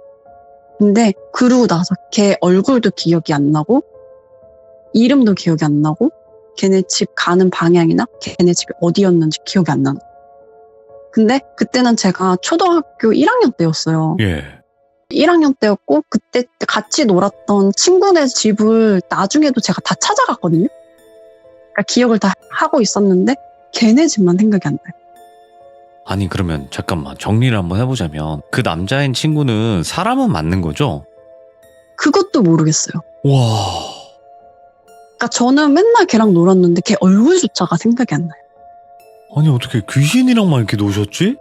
Speaker 3: 근데 그러고 나서 걔 얼굴도 기억이 안 나고 이름도 기억이 안 나고 걔네 집 가는 방향이나 걔네 집이 어디였는지 기억이 안 나는. 근데 그때는 제가 초등학교 1학년 때였어요.
Speaker 1: 예.
Speaker 3: 1학년 때였고 그때 같이 놀았던 친구네 집을 나중에도 제가 다 찾아갔거든요. 그러니까 기억을 다 하고 있었는데 걔네 집만 생각이 안 나요.
Speaker 1: 아니 그러면 잠깐만 정리를 한번 해보자면 그 남자인 친구는 사람은 맞는 거죠?
Speaker 3: 그것도 모르겠어요.
Speaker 1: 와.
Speaker 3: 그러니까 저는 맨날 걔랑 놀았는데 걔 얼굴조차가 생각이 안 나요.
Speaker 1: 아니 어떻게 귀신이랑만 이렇게 노셨지?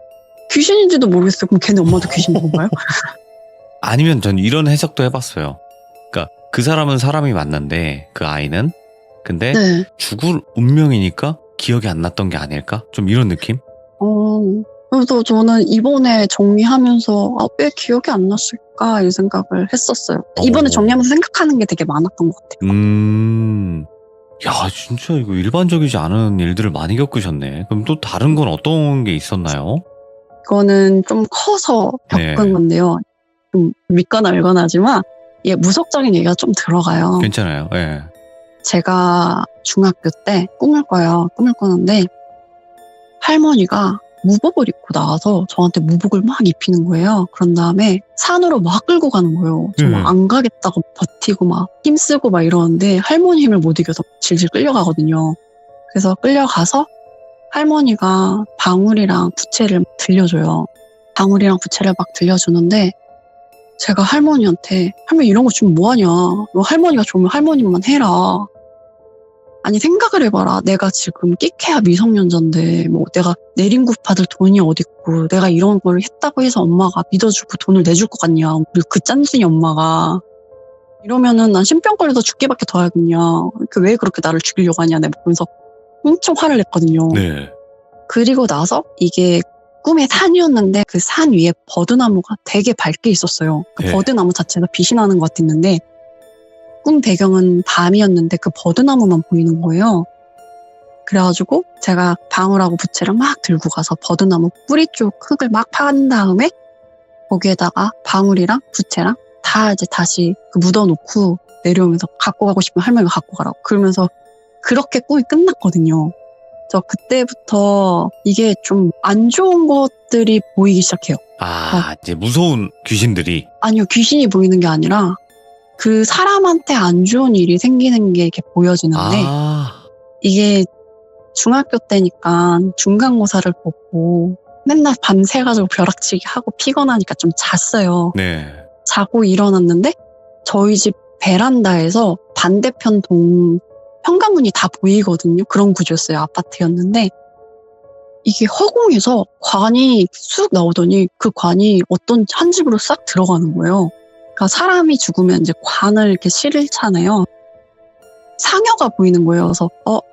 Speaker 3: 귀신인지도 모르겠어요. 그럼 걔네 엄마도 귀신 건가요?
Speaker 1: 아니면 전 이런 해석도 해봤어요. 그러니까 그 사람은 사람이 맞는데 그 아이는 근데
Speaker 3: 네.
Speaker 1: 죽을 운명이니까 기억이 안 났던 게 아닐까? 좀 이런 느낌?
Speaker 3: 그래서 저는 이번에 정리하면서 왜 기억이 안 났을까 이 생각을 했었어요. 이번에 정리하면서 생각하는 게 되게 많았던 것 같아요.
Speaker 1: 야 진짜 이거 일반적이지 않은 일들을 많이 겪으셨네. 그럼 또 다른 건 어떤 게 있었나요?
Speaker 3: 이거는 좀 커서 겪은
Speaker 1: 네.
Speaker 3: 건데요. 좀 믿거나 말거나 하지만 이게 무속적인 얘기가 좀 들어가요.
Speaker 1: 괜찮아요. 예.
Speaker 3: 제가 중학교 때 꿈을 꿔요. 꿈을 꾸는데 할머니가 무복을 입고 나와서 저한테 무복을 막 입히는 거예요. 그런 다음에 산으로 막 끌고 가는 거예요. 저 막 안 가겠다고 버티고 막 힘쓰고 막 이러는데 할머니 힘을 못 이겨서 질질 끌려가거든요. 그래서 끌려가서 할머니가 방울이랑 부채를 들려줘요. 방울이랑 부채를 막 들려주는데 제가 할머니한테 할머니 이런 거 주면 뭐하냐. 너 할머니가 좋으면 할머니만 해라. 아니 생각을 해봐라. 내가 지금 끼케야 미성년자인데 뭐 내가 내림국 받을 돈이 어딨고 내가 이런 걸 했다고 해서 엄마가 믿어주고 돈을 내줄 것 같냐. 그리고 그 짠순이 엄마가 이러면은 난 신병 걸려서 죽기밖에 더 하겠냐. 왜 그렇게 나를 죽이려고 하냐. 내가 보면서 엄청 화를 냈거든요.
Speaker 1: 네.
Speaker 3: 그리고 나서 이게 꿈의 산이었는데 그 산 위에 버드나무가 되게 밝게 있었어요. 그
Speaker 1: 네.
Speaker 3: 버드나무 자체가 빛이 나는 것 같았는데 꿈 배경은 밤이었는데 그 버드나무만 보이는 거예요. 그래가지고 제가 방울하고 부채를 막 들고 가서 버드나무 뿌리 쪽 흙을 막 판 다음에 거기에다가 방울이랑 부채랑 다 이제 다시 묻어놓고 내려오면서 갖고 가고 싶으면 할머니가 갖고 가라고 그러면서 그렇게 꿈이 끝났거든요. 저 그때부터 이게 좀 안 좋은 것들이 보이기 시작해요.
Speaker 1: 이제 무서운 귀신들이.
Speaker 3: 아니요, 귀신이 보이는 게 아니라 그 사람한테 안 좋은 일이 생기는 게 이렇게 보여지는데 이게 중학교 때니까 중간고사를 보고 맨날 밤새가지고 벼락치기 하고 피곤하니까 좀 잤어요.
Speaker 1: 네.
Speaker 3: 자고 일어났는데 저희 집 베란다에서 반대편 동 현관문이 다 보이거든요. 그런 구조였어요. 아파트였는데 이게 허공에서 관이 쑥 나오더니 그 관이 어떤 한 집으로 싹 들어가는 거예요. 그러니까 사람이 죽으면 이제 관을 이렇게 실잖아요. 상여가 보이는 거예요. 그래서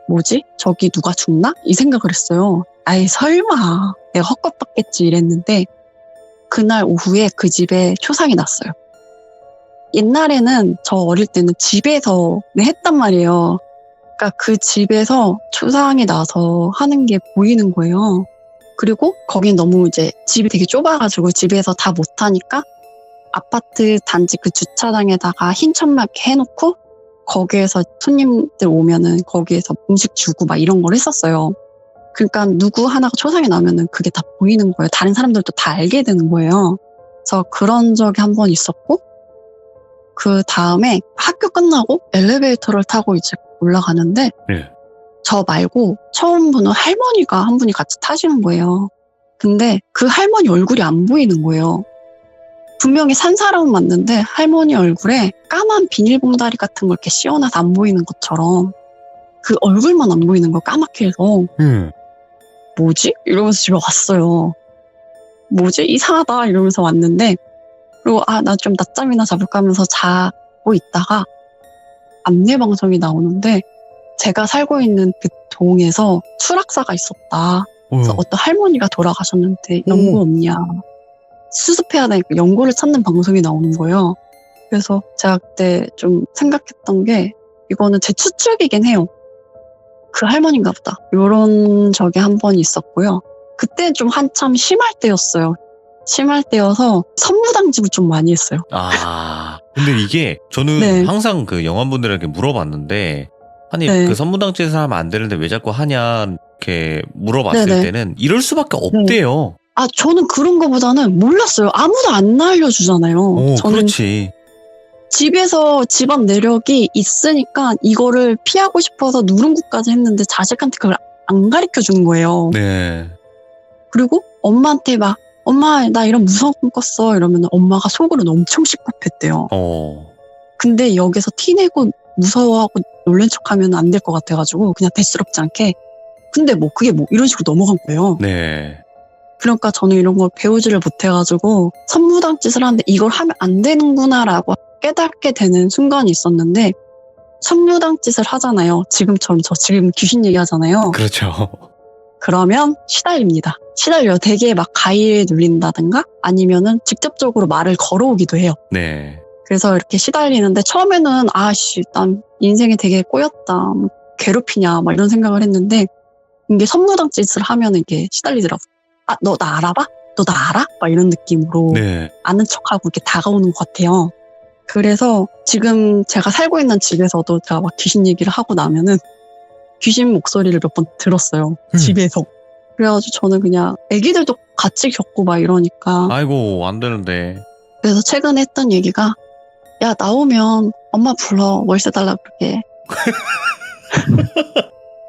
Speaker 3: 뭐지? 저기 누가 죽나? 이 생각을 했어요. 아이 설마 내가 헛것봤겠지 이랬는데 그날 오후에 그 집에 초상이 났어요. 옛날에는 저 어릴 때는 집에서 했단 말이에요. 그러니까 그 집에서 초상이 나서 하는 게 보이는 거예요. 그리고 거긴 너무 이제 집이 되게 좁아가지고 집에서 다 못하니까 아파트 단지 그 주차장에다가 흰 천막 해놓고 거기에서 손님들 오면은 거기에서 음식 주고 막 이런 걸 했었어요. 그러니까 누구 하나가 초상이 나면은 그게 다 보이는 거예요. 다른 사람들도 다 알게 되는 거예요. 그래서 그런 적이 한 번 있었고 그 다음에 학교 끝나고 엘리베이터를 타고 이제 올라가는데
Speaker 1: 네.
Speaker 3: 저 말고 처음 보는 할머니가 한 분이 같이 타시는 거예요. 근데 그 할머니 얼굴이 안 보이는 거예요. 분명히 산 사람은 맞는데 할머니 얼굴에 까만 비닐봉다리 같은 걸 이렇게 씌워놔서 안 보이는 것처럼 그 얼굴만 안 보이는 거 까맣게 해서 뭐지? 이러면서 집에 왔어요. 뭐지? 이상하다 이러면서 왔는데 그리고 나 좀 낮잠이나 자볼까 하면서 자고 있다가 안내방송이 나오는데 제가 살고 있는 그 동에서 수락사가 있었다. 그래서 어떤 할머니가 돌아가셨는데 연고 없냐. 수습해야 되니까 연고를 찾는 방송이 나오는 거예요. 그래서 제가 그때 좀 생각했던 게 이거는 제 추측이긴 해요. 그 할머니인가 보다. 이런 적이 한 번 있었고요. 그때 좀 한참 심할 때였어요. 심할 때여서 선무당집을 좀 많이 했어요.
Speaker 1: 근데 이게 저는
Speaker 3: 네.
Speaker 1: 항상 그 영화분들에게 물어봤는데 아니
Speaker 3: 네.
Speaker 1: 그 선무당집에서 하면 안 되는데 왜 자꾸 하냐 이렇게 물어봤을
Speaker 3: 네네.
Speaker 1: 때는 이럴 수밖에 없대요.
Speaker 3: 아, 저는 그런 거보다는 몰랐어요. 아무도 안 알려주잖아요.
Speaker 1: 오,
Speaker 3: 저는
Speaker 1: 그렇지.
Speaker 3: 집에서 집안 내력이 있으니까 이거를 피하고 싶어서 누룽구까지 했는데 자식한테 그걸 안 가르쳐 주는 거예요.
Speaker 1: 네.
Speaker 3: 그리고 엄마한테 막 엄마 나 이런 무서운 꿈 꿨어 이러면 엄마가 속으로는 엄청 시겁했대요. 근데 여기서 티내고 무서워하고 놀란 척하면 안 될 것 같아가지고 그냥 대수롭지 않게 근데 뭐 그게 뭐 이런 식으로 넘어간 거예요.
Speaker 1: 네.
Speaker 3: 그러니까 저는 이런 걸 배우지를 못해가지고 선무당짓을 하는데 이걸 하면 안 되는구나라고 깨닫게 되는 순간이 있었는데 선무당짓을 하잖아요. 지금처럼 저 지금 귀신 얘기하잖아요.
Speaker 1: 그렇죠.
Speaker 3: 그러면 시달립니다. 시달려요. 되게 막 가위에 눌린다든가 아니면은 직접적으로 말을 걸어오기도 해요.
Speaker 1: 네.
Speaker 3: 그래서 이렇게 시달리는데 처음에는 아씨 난 인생이 되게 꼬였다. 뭐 괴롭히냐 막 이런 생각을 했는데 이게 선무당짓을 하면 이게 시달리더라고요. 아, 너 나 알아봐? 너 나 알아? 막 이런 느낌으로
Speaker 1: 네.
Speaker 3: 아는 척하고 이렇게 다가오는 것 같아요. 그래서 지금 제가 살고 있는 집에서도 제가 막 귀신 얘기를 하고 나면은 귀신 목소리를 몇 번 들었어요. 집에서. 그래가지고 저는 그냥 애기들도 같이 겪고 막 이러니까
Speaker 1: 아이고, 안 되는데.
Speaker 3: 그래서 최근에 했던 얘기가 야 나오면 엄마 불러 월세 달라고 그렇게.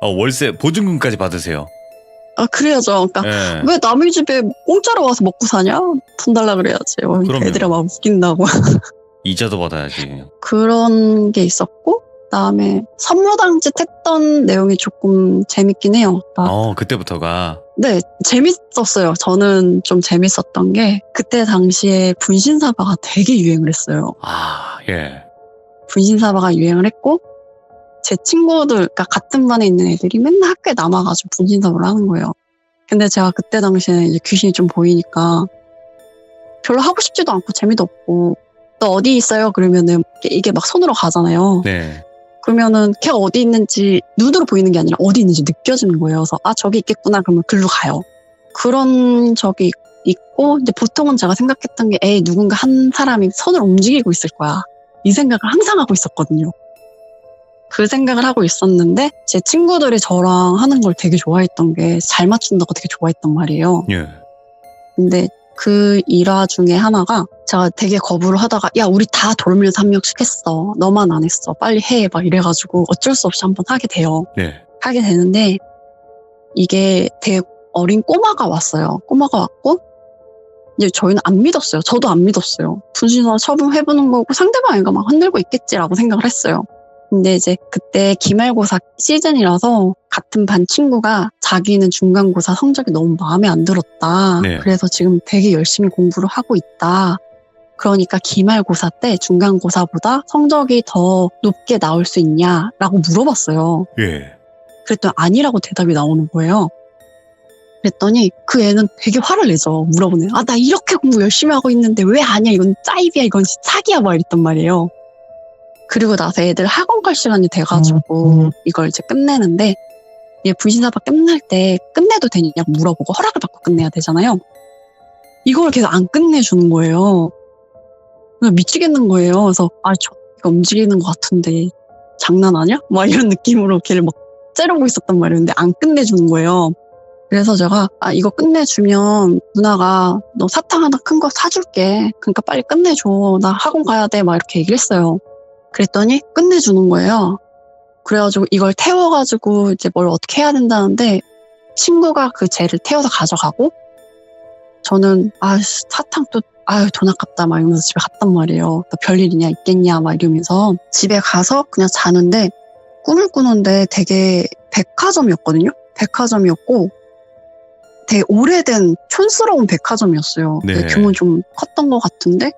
Speaker 1: 월세, 보증금까지 받으세요.
Speaker 3: 아 그래야죠. 그러니까
Speaker 1: 네.
Speaker 3: 왜 남의 집에 공짜로 와서 먹고 사냐? 돈 달라 그래야지.
Speaker 1: 그럼요.
Speaker 3: 애들이 막 웃긴다고.
Speaker 1: 이자도 받아야지.
Speaker 3: 그런 게 있었고 그다음에 선무당짓 했던 내용이 조금 재밌긴 해요. 그러니까
Speaker 1: 그때부터가.
Speaker 3: 네, 재밌었어요. 저는 좀 재밌었던 게 그때 당시에 분신사바가 되게 유행을 했어요.
Speaker 1: 아, 예.
Speaker 3: 분신사바가 유행을 했고 제 친구들, 그러니까 같은 반에 있는 애들이 맨날 학교에 남아가지고 분신사바를 하는 거예요. 근데 제가 그때 당시에 이제 귀신이 좀 보이니까 별로 하고 싶지도 않고 재미도 없고 너 어디 있어요? 그러면은 이게 막 손으로 가잖아요.
Speaker 1: 네.
Speaker 3: 그러면은 걔가 어디 있는지 눈으로 보이는 게 아니라 어디 있는지 느껴지는 거예요. 그래서 아 저기 있겠구나 그러면 글로 가요. 그런 적이 있고 이제 보통은 제가 생각했던 게 에이 누군가 한 사람이 손을 움직이고 있을 거야. 이 생각을 항상 하고 있었거든요. 그 생각을 하고 있었는데 제 친구들이 저랑 하는 걸 되게 좋아했던 게 잘 맞춘다고 되게 좋아했단 말이에요.
Speaker 1: 예.
Speaker 3: 근데 그 일화 중에 하나가 제가 되게 거부를 하다가 야 우리 다 돌면서 한 명씩 했어. 너만 안 했어. 빨리 해. 막 이래가지고 어쩔 수 없이 한번 하게 돼요.
Speaker 1: 네.
Speaker 3: 하게 되는데 이게 되게 어린 꼬마가 왔어요. 꼬마가 왔고 이제 저희는 안 믿었어요. 저도 안 믿었어요. 분신사 처분해보는 거고 상대방 애가 막 흔들고 있겠지라고 생각을 했어요. 근데 이제 그때 기말고사 시즌이라서 같은 반 친구가 자기는 중간고사 성적이 너무 마음에 안 들었다.
Speaker 1: 네.
Speaker 3: 그래서 지금 되게 열심히 공부를 하고 있다. 그러니까 기말고사 때 중간고사보다 성적이 더 높게 나올 수 있냐라고 물어봤어요.
Speaker 1: 예.
Speaker 3: 그랬더니 아니라고 대답이 나오는 거예요. 그랬더니 그 애는 되게 화를 내죠. 물어보네. 아, 나 이렇게 공부 열심히 하고 있는데 왜 아니야? 이건 짜입이야. 이건 사기야. 막 이랬단 말이에요. 그리고 나서 애들 학원 갈 시간이 돼가지고 이걸 이제 끝내는데 얘 분신사바 끝날 때 끝내도 되냐고 물어보고 허락을 받고 끝내야 되잖아요. 이걸 계속 안 끝내주는 거예요. 그냥 미치겠는 거예요. 그래서 아, 저 이거 움직이는 것 같은데 장난하냐? 막 이런 느낌으로 걔를 막 째려보고 있었단 말이에요. 근데 안 끝내주는 거예요. 그래서 제가 아 이거 끝내주면 누나가 너 사탕 하나 큰 거 사줄게. 그러니까 빨리 끝내줘. 나 학원 가야 돼. 막 이렇게 얘기를 했어요. 그랬더니 끝내주는 거예요. 그래가지고 이걸 태워가지고 이제 뭘 어떻게 해야 된다는데 친구가 그 쟤를 태워서 가져가고 저는 아 사탕 또 아유 돈 아깝다 막 이러면서 집에 갔단 말이에요. 또 별일이냐 있겠냐 막 이러면서 집에 가서 그냥 자는데 꿈을 꾸는데 되게 백화점이었거든요. 백화점이었고 되게 오래된 촌스러운 백화점이었어요.
Speaker 1: 네.
Speaker 3: 규모는 좀 컸던 것 같은데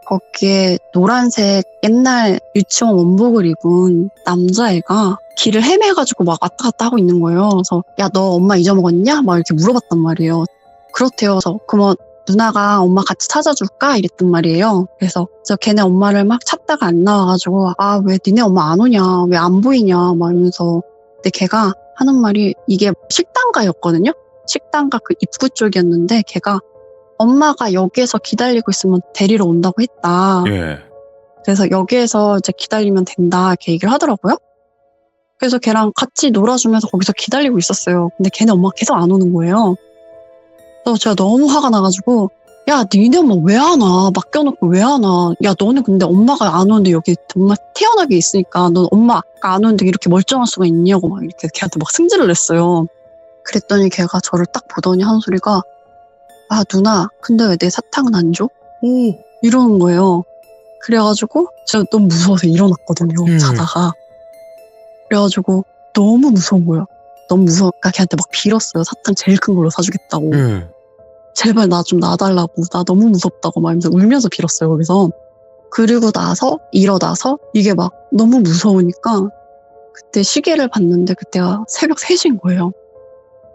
Speaker 3: 거기에 노란색 옛날 유치원 원복을 입은 남자애가 길을 헤매가지고 막 왔다 갔다 하고 있는 거예요. 그래서 야 너 엄마 잊어먹었냐? 막 이렇게 물어봤단 말이에요. 그렇대요. 그래서 그러면 누나가 엄마 같이 찾아줄까? 이랬단 말이에요. 그래서 걔네 엄마를 막 찾다가 안 나와가지고 아 왜 니네 엄마 안 오냐? 왜 안 보이냐? 막 이러면서 근데 걔가 하는 말이 이게 식당가였거든요. 식당가 그 입구 쪽이었는데 걔가 엄마가 여기에서 기다리고 있으면 데리러 온다고 했다.
Speaker 1: 예.
Speaker 3: 그래서 여기에서 이제 기다리면 된다 이렇게 얘기를 하더라고요. 그래서 걔랑 같이 놀아주면서 거기서 기다리고 있었어요. 근데 걔네 엄마가 계속 안 오는 거예요. 그래서 제가 너무 화가 나가지고 야 니네 엄마 왜 안 와? 맡겨놓고 왜 안 와? 야 너는 근데 엄마가 안 오는데 여기 정말 태어나게 있으니까 넌 엄마가 안 오는데 이렇게 멀쩡할 수가 있냐고 막 이렇게 걔한테 막 승질을 냈어요. 그랬더니 걔가 저를 딱 보더니 하는 소리가 아 누나 근데 왜 내 사탕은 안 줘? 이러는 거예요. 그래가지고 제가 너무 무서워서 일어났거든요. 자다가. 그래가지고 너무 무서운 거예요. 너무 무서우니까 걔한테 막 빌었어요. 사탕 제일 큰 걸로 사주겠다고. 제발 나 좀 놔달라고. 나 너무 무섭다고 막 이러면서 울면서 빌었어요. 거기서. 그리고 나서 일어나서 이게 막 너무 무서우니까 그때 시계를 봤는데 그때가 새벽 3시인 거예요.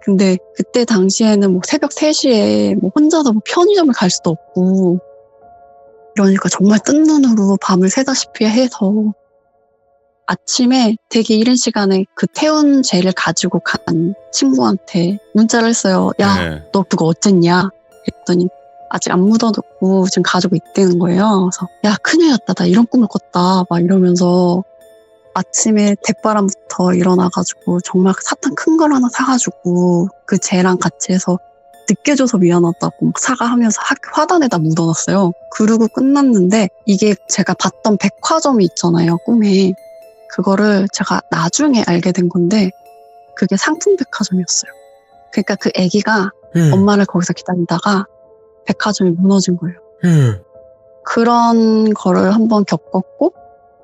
Speaker 3: 근데 그때 당시에는 뭐 새벽 3시에 뭐 혼자서 뭐 편의점을 갈 수도 없고 이러니까 정말 뜬 눈으로 밤을 새다시피 해서 아침에 되게 이른 시간에 그 태운 쟤를 가지고 간 친구한테 문자를 했어요. 야,
Speaker 1: 네.
Speaker 3: 너 그거 어쨌냐? 그랬더니 아직 안 묻어놓고 지금 가지고 있다는 거예요. 그래서 야, 큰일 났다. 나 이런 꿈을 꿨다. 막 이러면서 아침에 대바람부터 일어나가지고 정말 사탕 큰 걸 하나 사가지고 그 쟤랑 같이 해서 늦게 줘서 미안하다고 막 사과하면서 학교 화단에다 묻어놨어요. 그러고 끝났는데 이게 제가 봤던 백화점이 있잖아요. 꿈에. 그거를 제가 나중에 알게 된 건데 그게 상품 백화점이었어요. 그러니까 그 아기가 엄마를 거기서 기다리다가 백화점이 무너진 거예요. 그런 거를 한번 겪었고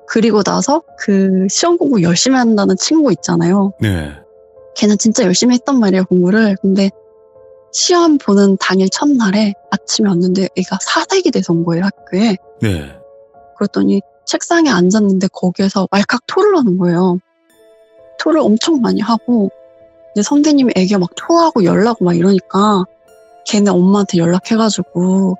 Speaker 3: 그리고 나서 그 시험 공부 열심히 한다는 친구 있잖아요.
Speaker 1: 네.
Speaker 3: 걔는 진짜 열심히 했단 말이에요, 공부를. 근데 시험 보는 당일 첫날에 아침에 왔는데 애가 사색이 돼서 온 거예요, 학교에.
Speaker 1: 네.
Speaker 3: 그랬더니 책상에 앉았는데 거기에서 왈칵 토를 하는 거예요. 토를 엄청 많이 하고 이제 선생님이 애기가 막 토하고 열나고 막 이러니까 걔네 엄마한테 연락해가지고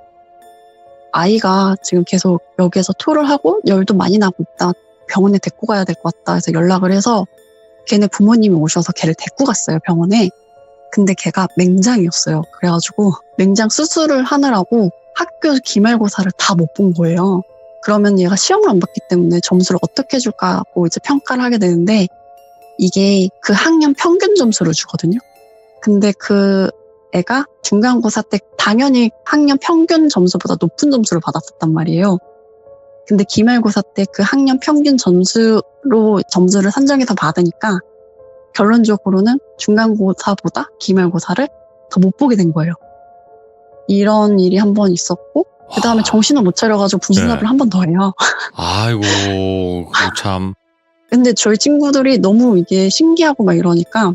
Speaker 3: 아이가 지금 계속 여기에서 토를 하고 열도 많이 나고 있다. 병원에 데리고 가야 될 것 같다 해서 연락을 해서 걔네 부모님이 오셔서 걔를 데리고 갔어요, 병원에. 근데 걔가 맹장이었어요. 그래가지고 맹장 수술을 하느라고 학교 기말고사를 다 못 본 거예요. 그러면 얘가 시험을 안 봤기 때문에 점수를 어떻게 줄까 하고 이제 평가를 하게 되는데 이게 그 학년 평균 점수를 주거든요. 근데 그 애가 중간고사 때 당연히 학년 평균 점수보다 높은 점수를 받았었단 말이에요. 근데 기말고사 때 그 학년 평균 점수로 점수를 산정해서 받으니까 결론적으로는 중간고사보다 기말고사를 더 못 보게 된 거예요. 이런 일이 한 번 있었고 그 다음에 정신을 못 차려가지고 분수납을 한 번 더 해요.
Speaker 1: 아이고, 그거 참.
Speaker 3: 근데 저희 친구들이 너무 이게 신기하고 막 이러니까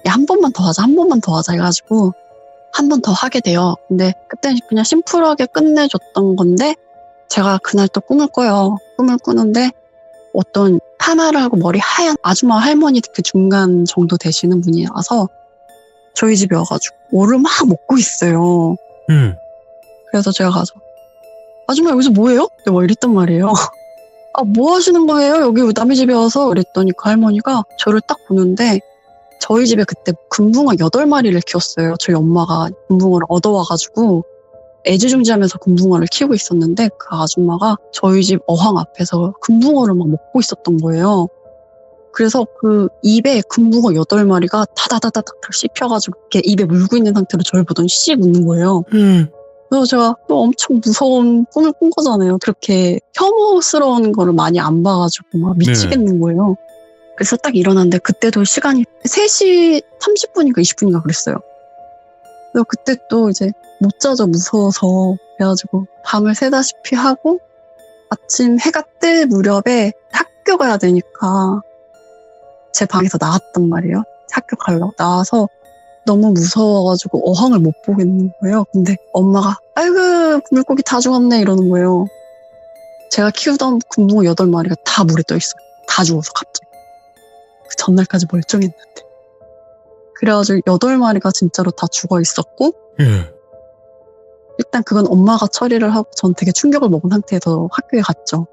Speaker 3: 야, 한 번만 더 하자, 한 번만 더 하자 해가지고 한 번 더 하게 돼요. 근데 그때 그냥 심플하게 끝내줬던 건데 제가 그날 또 꿈을 꿔요. 꿈을 꾸는데 어떤 파마를 하고 머리 하얀 아줌마 할머니 그 중간 정도 되시는 분이 와서 저희 집에 와가지고 뭐를 막 먹고 있어요. 그래서 제가 가서 아줌마 여기서 뭐해요? 막 이랬단 말이에요. 아, 뭐 하시는 거예요? 여기 남의 집에 와서 그랬더니 그 할머니가 저를 딱 보는데 저희 집에 그때 금붕어 8마리를 키웠어요. 저희 엄마가 금붕어를 얻어와가지고 애지중지하면서 금붕어를 키우고 있었는데 그 아줌마가 저희 집 어항 앞에서 금붕어를 막 먹고 있었던 거예요. 그래서 그 입에 금붕어 8마리가 다다다다닥 씹혀가지고 이렇게 입에 물고 있는 상태로 저를 보더니 씩 웃는 거예요. 그래서 제가 또 엄청 무서운 꿈을 꾼 거잖아요. 그렇게 혐오스러운 거를 많이 안 봐가지고 막 미치겠는 거예요. 그래서 딱 일어났는데 그때도 시간이 3시 30분인가 20분인가 그랬어요. 그래서 그때 또 이제 못 자죠, 무서워서. 그래가지고 밤을 새다시피 하고 아침 해가 뜰 무렵에 학교 가야 되니까 제 방에서 나왔단 말이에요. 학교 가려고 나와서 너무 무서워가지고 어항을 못 보겠는 거예요. 근데 엄마가 아이고 물고기 다 죽었네 이러는 거예요. 제가 키우던 금붕어 8마리가 다 물에 떠 있어요. 다 죽어서 갑자기. 그 전날까지 멀쩡했는데. 그래가지고 8마리가 진짜로 다 죽어 있었고 일단 그건 엄마가 처리를 하고 전 되게 충격을 먹은 상태에서 학교에 갔죠.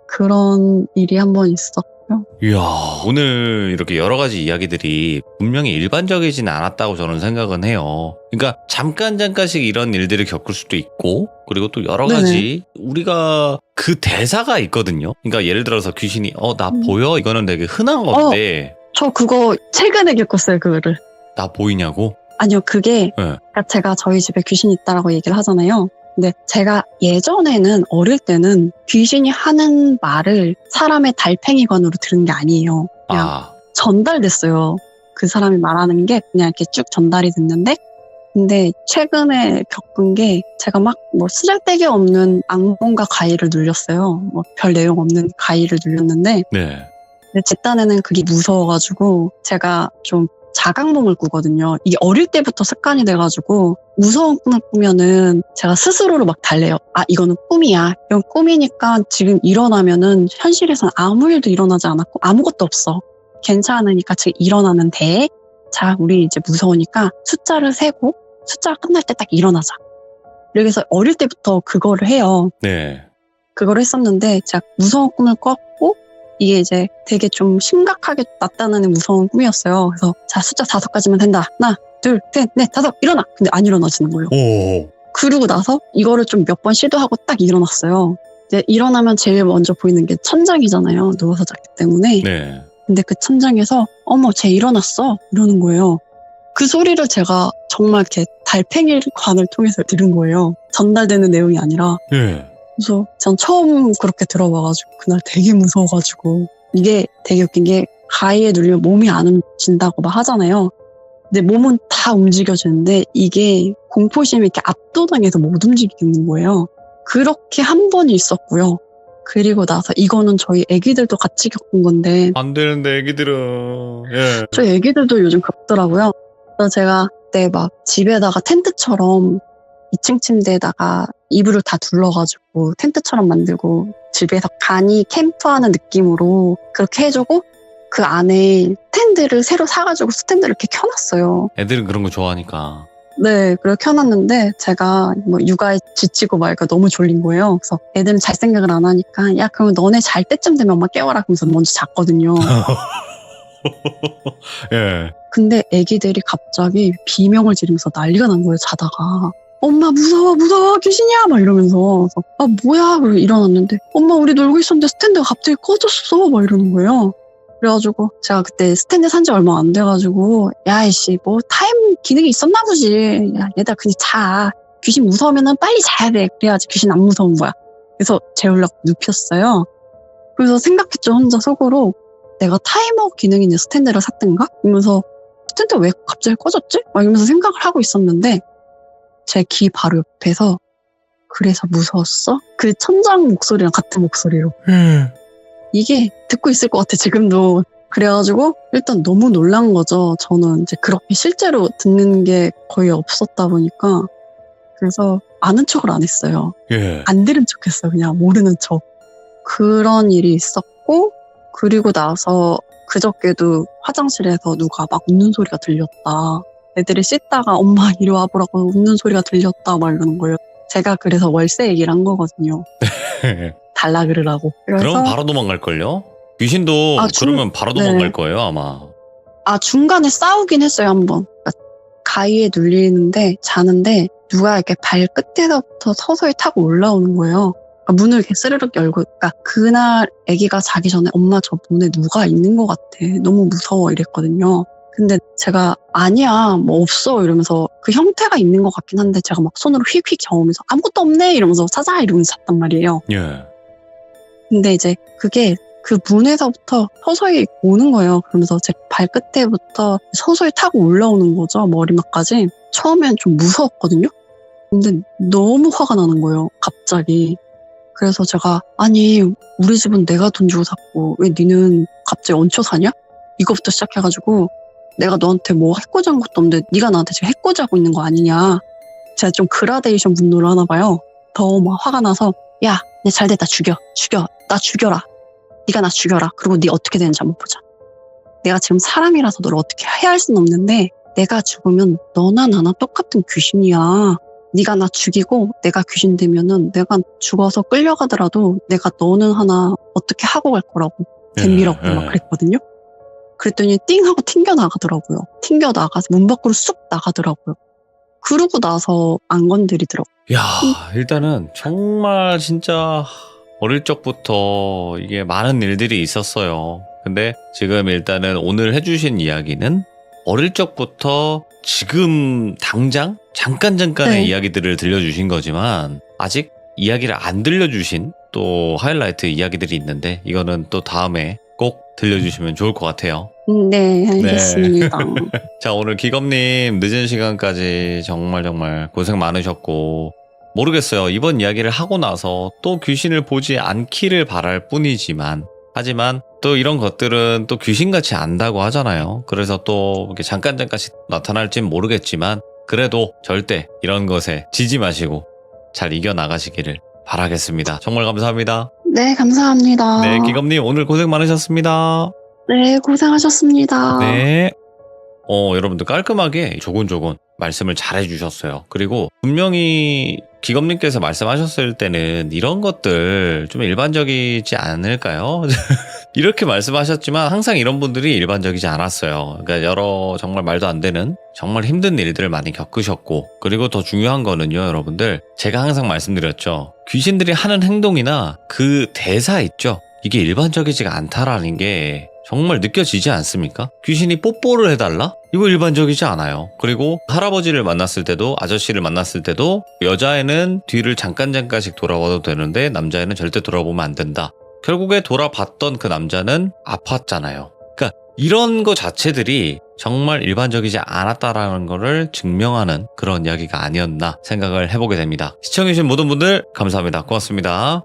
Speaker 3: 그런 일이 한 번 있었고요.
Speaker 1: 이야, 오늘 이렇게 여러 가지 이야기들이 분명히 일반적이진 않았다고 저는 생각은 해요. 그러니까 잠깐씩 이런 일들을 겪을 수도 있고, 그리고 또 여러 가지 우리가 그 대사가 있거든요. 그러니까 예를 들어서 귀신이 나 보여? 이거는 되게 흔한 건데
Speaker 3: 저 그거 최근에 겪었어요, 그거를.
Speaker 1: 나 보이냐고?
Speaker 3: 아니요, 그게
Speaker 1: 네.
Speaker 3: 그러니까 제가 저희 집에 귀신이 있다라고 얘기를 하잖아요. 근데 제가 예전에는 어릴 때는 귀신이 하는 말을 사람의 달팽이관으로 들은 게 아니에요. 그냥
Speaker 1: 아,
Speaker 3: 전달됐어요. 그 사람이 말하는 게 그냥 이렇게 쭉 전달이 됐는데, 근데 최근에 겪은 게 제가 막 뭐 쓰잘데기 없는 악몽과 가위를 눌렸어요. 뭐 별 내용 없는 가위를 눌렸는데,
Speaker 1: 네.
Speaker 3: 근데 제 딴에는 그게 무서워가지고 제가 좀 자각몽을 꾸거든요. 이게 어릴 때부터 습관이 돼가지고 무서운 꿈을 꾸면은 제가 스스로를 막 달래요. 아, 이거는 꿈이야. 이건 꿈이니까 지금 일어나면은 현실에서는 아무 일도 일어나지 않았고 아무것도 없어. 괜찮으니까 지금 일어나면 돼. 자, 우리 이제 무서우니까 숫자를 세고 숫자가 끝날 때 딱 일어나자. 그래서 어릴 때부터 그거를 해요.
Speaker 1: 네.
Speaker 3: 그걸 했었는데 제가 무서운 꿈을 꿨고 이게 이제 되게 좀 심각하게 나타나는 무서운 꿈이었어요. 그래서 자, 숫자 5까지면 된다. 하나, 둘, 셋, 넷, 다섯, 일어나. 근데 안 일어나지는 거예요.
Speaker 1: 오.
Speaker 3: 그러고 나서 이거를 좀 몇 번 시도하고 딱 일어났어요. 이제 일어나면 제일 먼저 보이는 게 천장이잖아요. 누워서 잤기 때문에.
Speaker 1: 네.
Speaker 3: 근데 그 천장에서 어머, 쟤 일어났어. 이러는 거예요. 그 소리를 제가 정말 이렇게 달팽이 관을 통해서 들은 거예요. 전달되는 내용이 아니라.
Speaker 1: 예.
Speaker 3: 그래서 전 처음 그렇게 들어봐가지고 그날 되게 무서워가지고 이게 되게 웃긴 게 가위에 눌리면 몸이 안 움직인다고 막 하잖아요. 근데 몸은 다 움직여지는데 이게 공포심이 이렇게 압도당해서 못 움직이는 거예요. 그렇게 한 번이 있었고요. 그리고 나서 이거는 저희 애기들도 같이 겪은 건데
Speaker 1: 안 되는데, 애기들은. 예.
Speaker 3: 저희 애기들도 요즘 겪더라고요. 그래서 제가 그때 막 집에다가 텐트처럼 2층 침대에다가 이불을 다 둘러가지고 텐트처럼 만들고 집에서 간이 캠프하는 느낌으로 그렇게 해주고 그 안에 스탠드를 새로 사가지고 스탠드를 이렇게 켜놨어요.
Speaker 1: 애들은 그런 거 좋아하니까.
Speaker 3: 네, 그걸 켜놨는데 제가 뭐 육아에 지치고 말까 너무 졸린 거예요. 그래서 애들은 잘 생각을 안 하니까 야, 그럼 너네 잘 때쯤 되면 엄마 깨워라 그러면서 먼저 잤거든요.
Speaker 1: 예.
Speaker 3: 근데 애기들이 갑자기 비명을 지르면서 난리가 난 거예요, 자다가. 엄마 무서워 무서워 귀신이야 막 이러면서. 그래서, 아 뭐야 그러고 일어났는데 엄마 우리 놀고 있었는데 스탠드가 갑자기 꺼졌어 막 이러는 거예요. 그래가지고 제가 그때 스탠드 산 지 얼마 안 돼가지고 야 이씨 뭐 타임 기능이 있었나 보지. 야 얘들아 그냥 자. 귀신 무서우면은 빨리 자야 돼. 그래야지 귀신 안 무서운 거야. 그래서 재우려고 눕혔어요. 그래서 생각했죠 혼자 속으로. 내가 타이머 기능이 있는 스탠드를 샀던가? 이러면서 스탠드 왜 갑자기 꺼졌지? 막 이러면서 생각을 하고 있었는데 제 귀 바로 옆에서 그래서 무서웠어? 그 천장 목소리랑 같은 목소리로 이게 듣고 있을 것 같아 지금도. 그래가지고 일단 너무 놀란 거죠. 저는 이제 그렇게 실제로 듣는 게 거의 없었다 보니까. 그래서 아는 척을 안 했어요.
Speaker 1: 예.
Speaker 3: 안 들은 척 했어요. 그냥 모르는 척. 그런 일이 있었고 그리고 나서 그저께도 화장실에서 누가 막 웃는 소리가 들렸다. 애들이 씻다가 엄마 이리 와보라고 웃는 소리가 들렸다 막 이러는 거예요. 제가 그래서 월세 얘기를 한 거거든요. 달라 그러라고. 그래서
Speaker 1: 그럼 바로 도망갈걸요? 귀신도 그러면 바로
Speaker 3: 네.
Speaker 1: 도망갈 거예요, 아마.
Speaker 3: 중간에 싸우긴 했어요, 한번. 그러니까 가위에 눌리는데 자는데 누가 이렇게 발끝에서부터 서서히 타고 올라오는 거예요. 그러니까 문을 이렇게 스르륵 열고, 그러니까 그날 아기가 자기 전에 엄마 저 문에 누가 있는 것 같아. 너무 무서워 이랬거든요. 근데 제가 아니야 뭐 없어 이러면서 그 형태가 있는 것 같긴 한데 제가 막 손으로 휙휙 저으면서 아무것도 없네 이러면서 찾아 이러면서 잤단 말이에요.
Speaker 1: 예.
Speaker 3: 근데 이제 그게 그 문에서부터 서서히 오는 거예요. 그러면서 제 발끝에부터 서서히 타고 올라오는 거죠. 머리맡까지. 처음엔 좀 무서웠거든요. 근데 너무 화가 나는 거예요. 갑자기. 그래서 제가 아니 우리 집은 내가 돈 주고 샀고 왜 니는 갑자기 얹혀 사냐? 이거부터 시작해가지고 내가 너한테 뭐 해코지 한 것도 없는데 네가 나한테 지금 해코지 하고 있는 거 아니냐. 제가 좀 그라데이션 분노를 하나 봐요. 더 막 화가 나서 야, 내 잘됐다 죽여. 나 죽여라. 네가 나 죽여라. 그리고 네 어떻게 되는지 한번 보자. 내가 지금 사람이라서 너를 어떻게 해야 할 수는 없는데 내가 죽으면 너나 나나 똑같은 귀신이야. 네가 나 죽이고 내가 귀신 되면은 내가 죽어서 끌려가더라도 내가 너는 하나 어떻게 하고 갈 거라고 덤비라고 막 그랬거든요. 그랬더니 띵 하고 튕겨 나가더라고요. 튕겨 나가서 문 밖으로 쑥 나가더라고요. 그러고 나서 안 건드리더라고요.
Speaker 1: 야, 일단은 정말 진짜 어릴 적부터 이게 많은 일들이 있었어요. 근데 지금 일단은 오늘 해주신 이야기는 어릴 적부터 지금 당장 잠깐의
Speaker 3: 네.
Speaker 1: 이야기들을 들려주신 거지만 아직 이야기를 안 들려주신 또 하이라이트 이야기들이 있는데 이거는 또 다음에 꼭 들려주시면 좋을 것 같아요.
Speaker 3: 네, 알겠습니다.
Speaker 1: 자, 오늘 기검님 늦은 시간까지 정말 고생 많으셨고 모르겠어요. 이번 이야기를 하고 나서 또 귀신을 보지 않기를 바랄 뿐이지만 하지만 또 이런 것들은 또 귀신같이 안다고 하잖아요. 그래서 또 이렇게 잠깐씩 나타날진 모르겠지만 그래도 절대 이런 것에 지지 마시고 잘 이겨나가시기를 바라겠습니다. 정말 감사합니다.
Speaker 3: 네, 감사합니다.
Speaker 1: 네, 기검님 오늘 고생 많으셨습니다.
Speaker 3: 네, 고생하셨습니다.
Speaker 1: 네. 여러분들 깔끔하게 조곤조곤 말씀을 잘 해주셨어요. 그리고 분명히 기검님께서 말씀하셨을 때는 이런 것들 좀 일반적이지 않을까요? 이렇게 말씀하셨지만 항상 이런 분들이 일반적이지 않았어요. 그러니까 여러 정말 말도 안 되는 정말 힘든 일들을 많이 겪으셨고 그리고 더 중요한 거는요, 여러분들 제가 항상 말씀드렸죠. 귀신들이 하는 행동이나 그 대사 있죠. 이게 일반적이지가 않다라는 게 정말 느껴지지 않습니까? 귀신이 뽀뽀를 해달라? 이거 일반적이지 않아요. 그리고 할아버지를 만났을 때도 아저씨를 만났을 때도 여자애는 뒤를 잠깐씩 돌아봐도 되는데 남자애는 절대 돌아보면 안 된다. 결국에 돌아봤던 그 남자는 아팠잖아요. 그러니까 이런 거 자체들이 정말 일반적이지 않았다라는 거를 증명하는 그런 이야기가 아니었나 생각을 해보게 됩니다. 시청해주신 모든 분들 감사합니다. 고맙습니다.